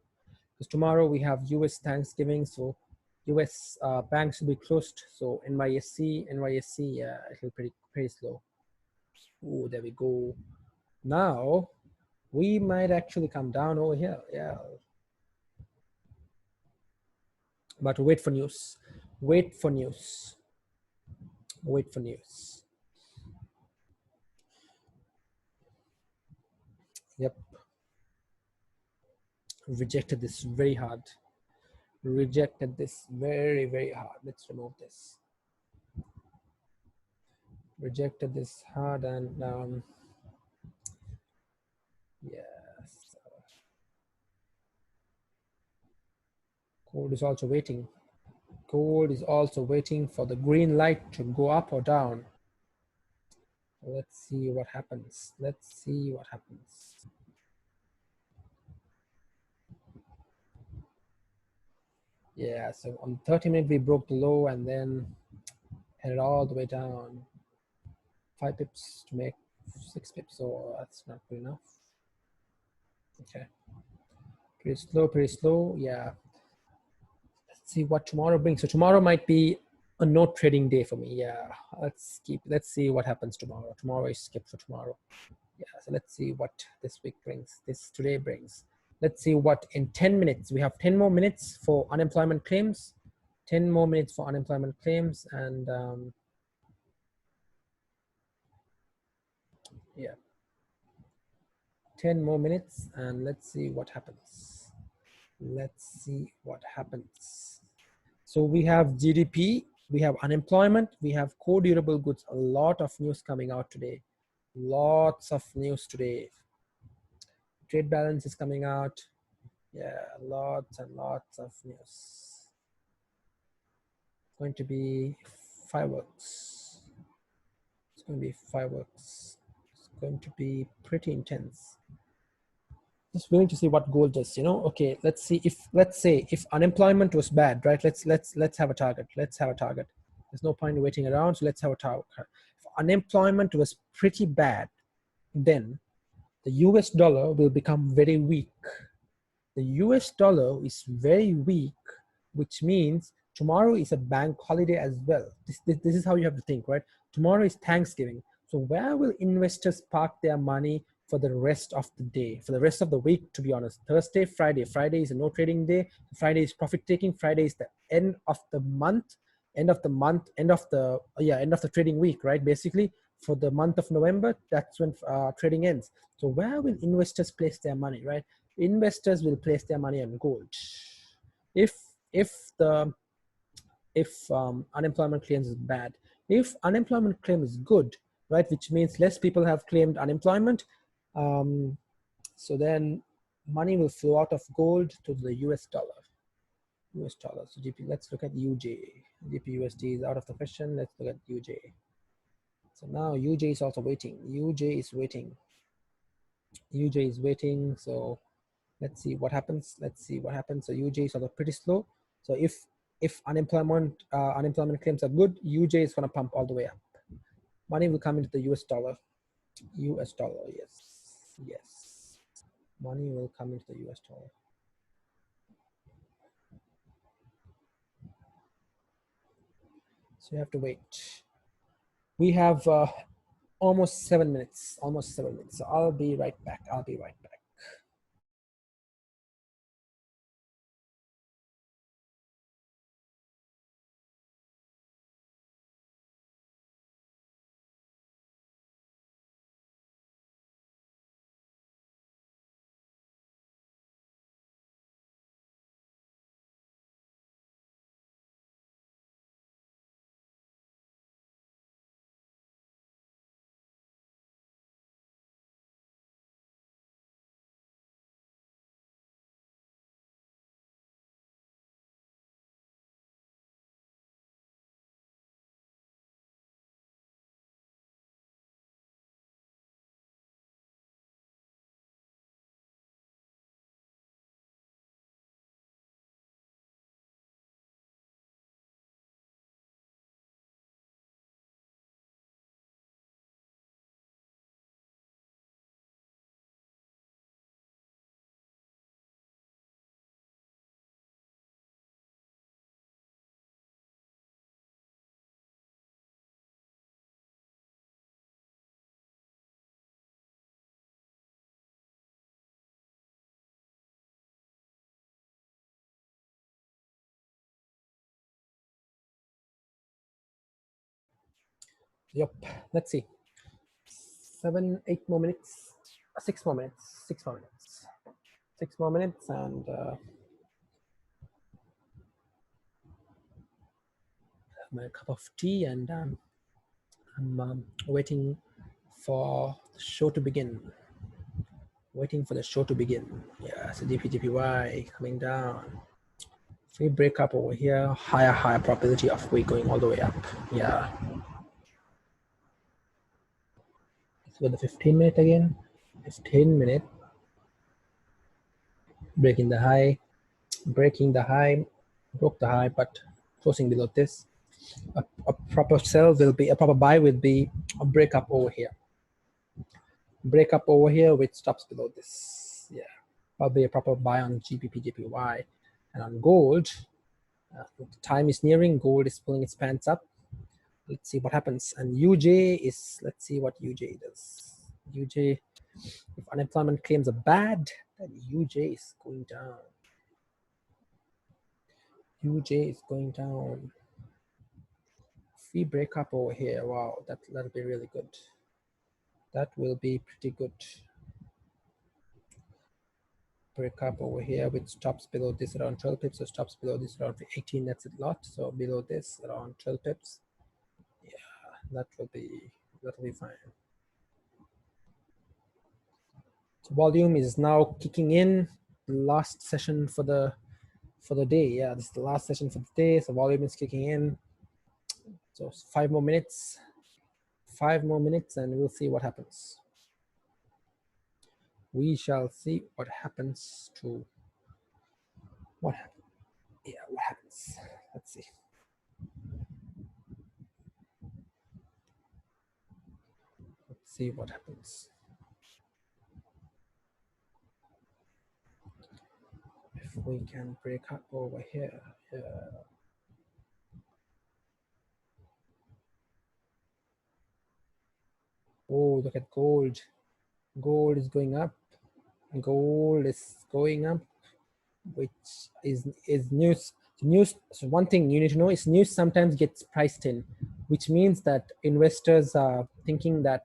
Because tomorrow we have US Thanksgiving, so US banks will be closed. So NYSE, yeah, it'll be pretty slow. Oh, there we go. Now we might actually come down over here. Yeah, but wait for news. Wait for news. Wait for news. Yep, rejected this very hard. Rejected this very hard. Let's remove this. Rejected this hard, and yes, gold is also waiting. Gold is also waiting for the green light to go up or down. Let's see what happens. Let's see what happens. Yeah, so on 30 minute we broke the low and then headed all the way down 5 pips to make 6 pips, so that's not good enough. Okay, pretty slow. Yeah, let's see what tomorrow brings. So tomorrow might be a no trading day for me. Yeah, let's see what happens tomorrow. Tomorrow is skipped for tomorrow. Yeah, so let's see what this week brings, this today brings. Let's see what in 10 minutes, we have 10 more minutes for unemployment claims, 10 more minutes for unemployment claims, and yeah, 10 more minutes, and let's see what happens. Let's see what happens. So we have GDP, we have unemployment, we have core durable goods, a lot of news coming out today. Lots of news today. Trade balance is coming out. Yeah, lots and lots of news. It's going to be fireworks. It's going to be fireworks. It's going to be pretty intense. Just waiting to see what gold does. Okay, let's see if, let's say if unemployment was bad, right? Let's have a target. Let's have a target. There's no point in waiting around, so let's have a target. If unemployment was pretty bad, then the US dollar will become very weak. The US dollar is very weak, which means tomorrow is a bank holiday as well. This is how you have to think, right? Tomorrow is Thanksgiving. So where will investors park their money for the rest of the day, for the rest of the week, to be honest? Thursday, Friday. Friday is a no trading day. Friday is profit taking. Friday is the end of the month, end of the trading week, right? Basically, for the month of November, that's when trading ends. So where will investors place their money, right? Investors will place their money on gold. If the unemployment claims is bad, if unemployment claim is good, right, which means less people have claimed unemployment, so then money will flow out of gold to the US dollar. So GP, let's look at UJ. GPUSD is out of the question. Let's look at UJ. So now UJ is also waiting. UJ is waiting. So let's see what happens. So UJ is also pretty slow. So if unemployment claims are good, UJ is going to pump all the way up. Money will come into the US dollar. Yes. money will come into the US dollar. So you have to wait. We have almost 7 minutes, almost 7 minutes. So I'll be right back. I'll be right back. Yep. Let's see. 7, 8 more minutes. 6 more minutes. 6 more minutes. 6 more minutes, and my cup of tea, and I'm waiting for the show to begin. Waiting for the show to begin. Yeah, so GPGPY coming down. If we break up over here, higher probability of we going all the way up. Yeah. Let's go the 15-minute again. 15-minute. Breaking the high, broke the high, but closing below this. A proper sell will be, a proper buy will be a break up over here. Break up over here which stops below this. Yeah, probably a proper buy on GBP, JPY, and on gold. Time is nearing. Gold is pulling its pants up. Let's see what happens. And UJ is, let's see what UJ does. UJ, if unemployment claims are bad, then UJ is going down. UJ is going down. If we break up over here, wow, that'll be really good. That will be pretty good. Break up over here, which stops below this around 12 pips, so stops below this around 18. That's a lot. So below this around 12 pips. Yeah, that'll be fine. So volume is now kicking in. Last session for the day. Yeah, this is the last session for the day. So volume is kicking in. So 5 more minutes. 5 more minutes, and we'll see what happens. We shall see what happens to what happens. Yeah, what happens? Let's see. Let's see what happens. If we can break up over here. Yeah. Oh, look at gold. Gold is going up. Gold is going up, which is news. News. So one thing you need to know is news sometimes gets priced in, which means that investors are thinking that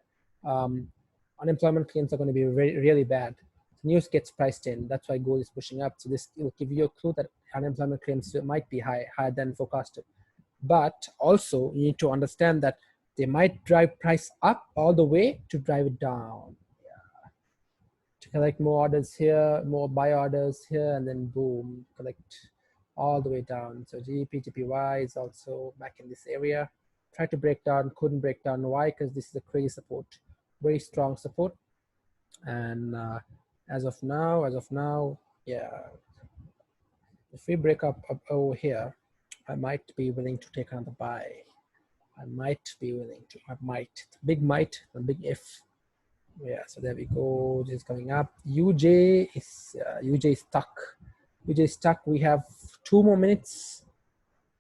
unemployment claims are going to be really bad. News gets priced in. That's why gold is pushing up. So this will give you a clue that unemployment claims might be higher than forecasted. But also you need to understand that they might drive price up all the way to drive it down. Yeah. To collect more orders here, more buy orders here, and then boom, collect all the way down. So GBP, JPY is also back in this area. Tried to break down, couldn't break down. Why? Because this is a crazy support, very strong support. And as of now, yeah, if we break up over here, I might be willing to take another buy. I might be willing to. I might. Big might, a big if. Yeah, so there we go. This is coming up. UJ is stuck. UJ is stuck. We have 2 more minutes.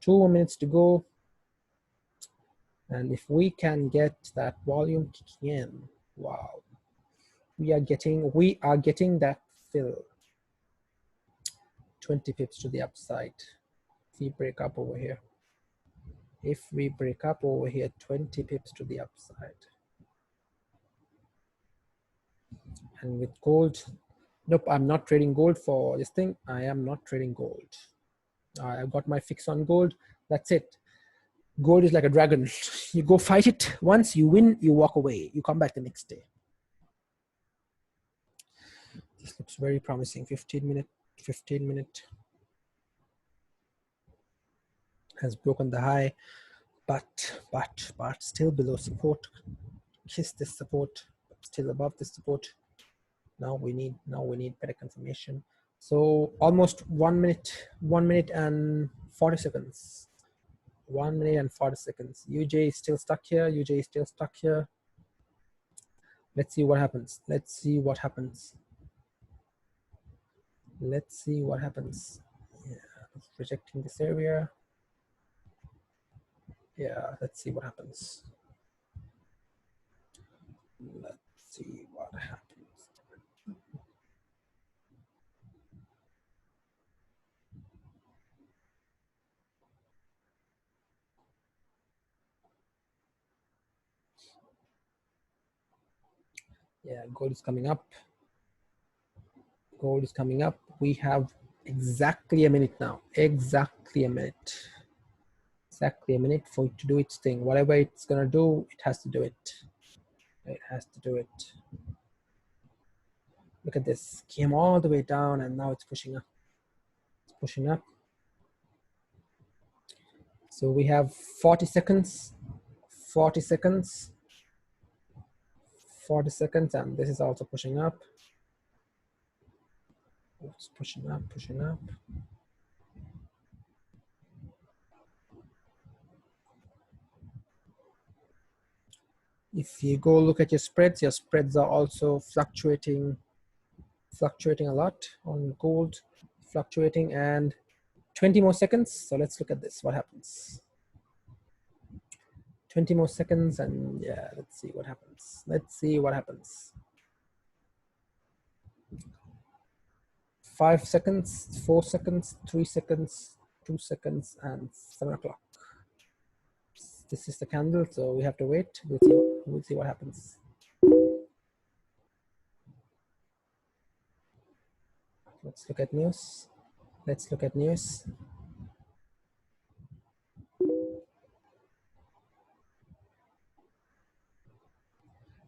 2 more minutes to go. And if we can get that volume kicking in, wow, we are getting that fill. 20 pips to the upside. If we break up over here. If we break up over here, 20 pips to the upside. And with gold, nope, I'm not trading gold for this thing. I am not trading gold. I've got my fix on gold. That's it. Gold is like a dragon. You go fight it once, you win, you walk away. You come back the next day. This looks very promising. 15 minute. Has broken the high, but still below support. Kiss this support, still above this support. Now we need better confirmation. So almost 1 minute and 40 seconds. 1 minute and 40 seconds. UJ is still stuck here. UJ is still stuck here. Let's see what happens. Let's see what happens. Let's see what happens. Yeah, it's rejecting this area. Yeah, let's see what happens. Let's see what happens. Yeah, gold is coming up. Gold is coming up. We have exactly a minute now. Exactly a minute. Exactly a minute for it to do its thing. Whatever it's gonna do, it has to do it. It has to do it. Look at this. Came all the way down and now it's pushing up. It's pushing up. So we have 40 seconds. 40 seconds. 40 seconds, and this is also pushing up. It's pushing up, pushing up. If you go look at your spreads are also fluctuating a lot on gold, fluctuating. And 20 more seconds. So let's look at this, what happens. 20 more seconds, and yeah, let's see what happens. Let's see what happens. 5 seconds, 4 seconds, 3 seconds, 2 seconds, and 7 o'clock. This is the candle, so we have to wait. We'll see what happens. Let's look at news. Let's look at news.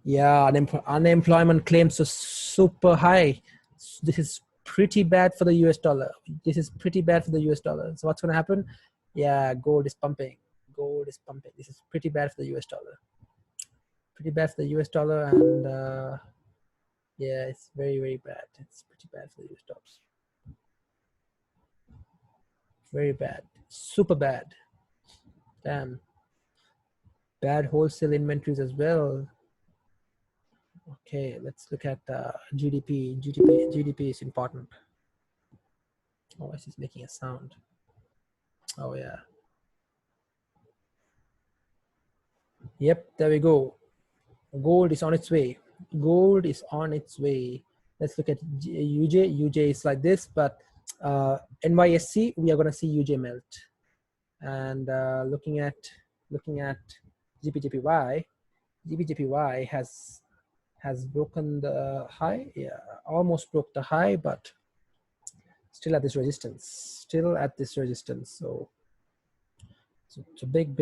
Yeah, unemployment claims are super high. This is pretty bad for the US dollar. This is pretty bad for the US dollar. So what's going to happen? Yeah, gold is pumping. Gold is pumping. This is pretty bad for the US dollar. Pretty bad for the US dollar, and yeah, it's very, very bad. It's pretty bad for the US dollars. Very bad. Super bad. Damn. Bad wholesale inventories as well. Okay, let's look at GDP. GDP is important. Oh, this is making a sound. Oh yeah. Yep, there we go. Gold is on its way. Gold is on its way. Let's look at UJ. UJ is like this, but NYSC, we are going to see UJ melt. And looking at GPJPY, GPJPY has broken the high. Yeah, almost broke the high, but still at this resistance. Still at this resistance. So it's a big.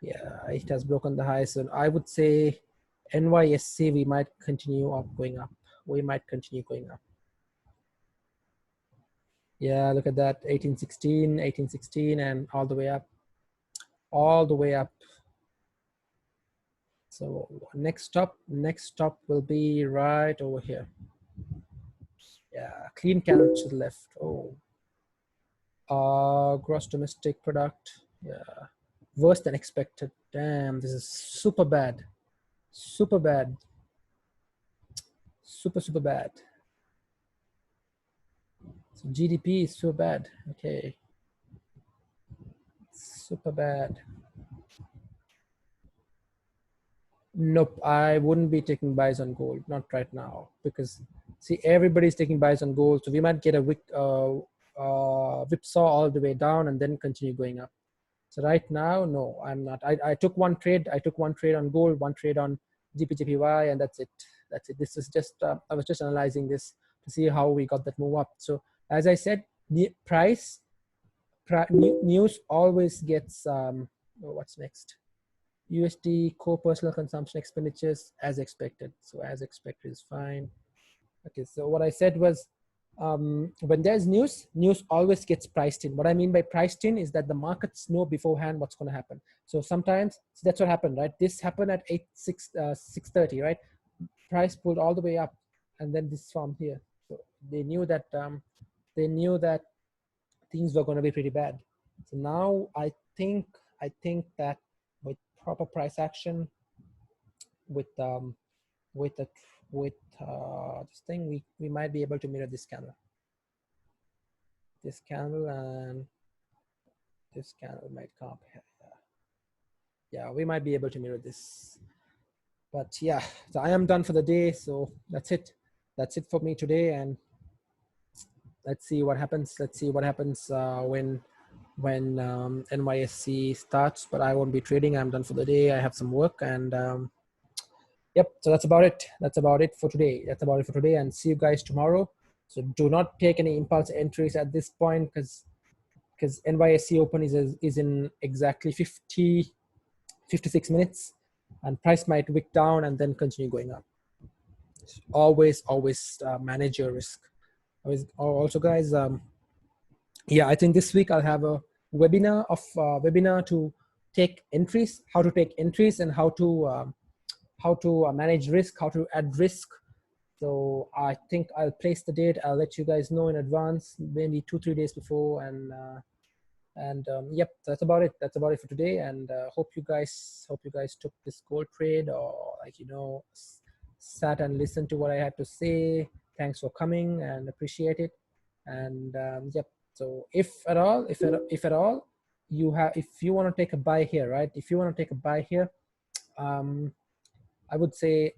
Yeah, it has broken the high. So I would say NYSC, we might continue up, going up. We might continue going up. Yeah, look at that, 1816, and all the way up. All the way up. So next stop will be right over here. Yeah, clean candle to the left. Oh, gross domestic product. Yeah, worse than expected. Damn, this is super bad. Super bad. Super bad. So GDP is so bad. Okay. Super bad. Nope, I wouldn't be taking buys on gold, not right now, because see, everybody's taking buys on gold, so we might get a whipsaw all the way down and then continue going up. So right now, no, I'm not. I took one trade. I took one trade on gold, one trade on GPJPY, and that's it. That's it. This is just I was just analyzing this to see how we got that move up. So as I said, news always gets. Oh, what's next? USD core personal consumption expenditures as expected. So as expected is fine. Okay, so what I said was when there's news always gets priced in. What I mean by priced in is that the markets know beforehand what's going to happen. So sometimes so that's what happened, right? This happened at 6:30, right? Price pulled all the way up, and then this formed here. So they knew that things were going to be pretty bad. So now I think that with proper price action, with with the with this thing, we might be able to mirror this candle, and this candle might come up here. Yeah, we might be able to mirror this. But yeah, so I am done for the day. So that's it. That's it for me today. And let's see what happens. Let's see what happens when NYSE starts. But I won't be trading. I'm done for the day. I have some work, and yep. So that's about it. That's about it for today. That's about it for today. And see you guys tomorrow. So do not take any impulse entries at this point, because NYSE Open is in exactly 56 minutes, and price might wick down and then continue going up. Always manage your risk. Also, guys, yeah, I think this week I'll have a webinar to take entries, how to take entries, and how to manage risk, how to add risk. So I think I'll place the date. I'll let you guys know in advance, maybe 2-3 days before, and yep, that's about it. That's about it for today. And hope you guys took this gold trade, or sat and listened to what I had to say. Thanks for coming and appreciate it. And yep. So if at all, if you want to take a buy here, right? If you want to take a buy here, I would say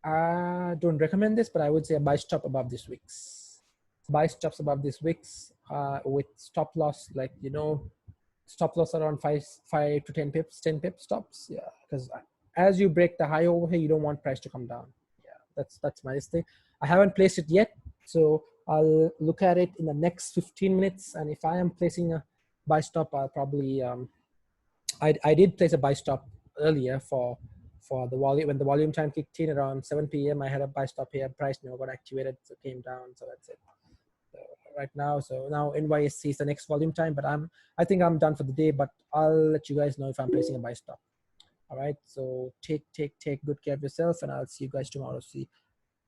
I don't recommend this, but I would say a buy stop above this wicks. Buy stops above this wicks with stop loss, stop loss around 5 to 10 pips, 10 pip stops. Yeah, because as you break the high over here, you don't want price to come down. Yeah, that's my thing. I haven't placed it yet, so I'll look at it in the next 15 minutes. And if I am placing a buy stop, I'll probably I did place a buy stop earlier for the volume. When the volume time kicked in around 7 p.m. I had a buy stop here. Price never got activated, so it came down. So that's it. So right now, so now NYSE is the next volume time, but I think I'm done for the day. But I'll let you guys know if I'm placing a buy stop. All right. So take good care of yourself, and I'll see you guys tomorrow. See,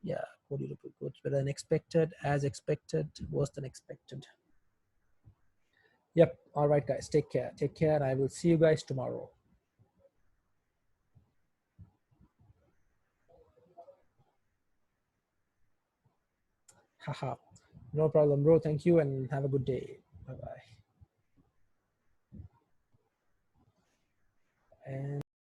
yeah, what do you look good? Better than expected, as expected, worse than expected. Yep. All right, guys. Take care. Take care, and I will see you guys tomorrow. Haha. No problem, bro. Thank you, and have a good day. Bye bye. And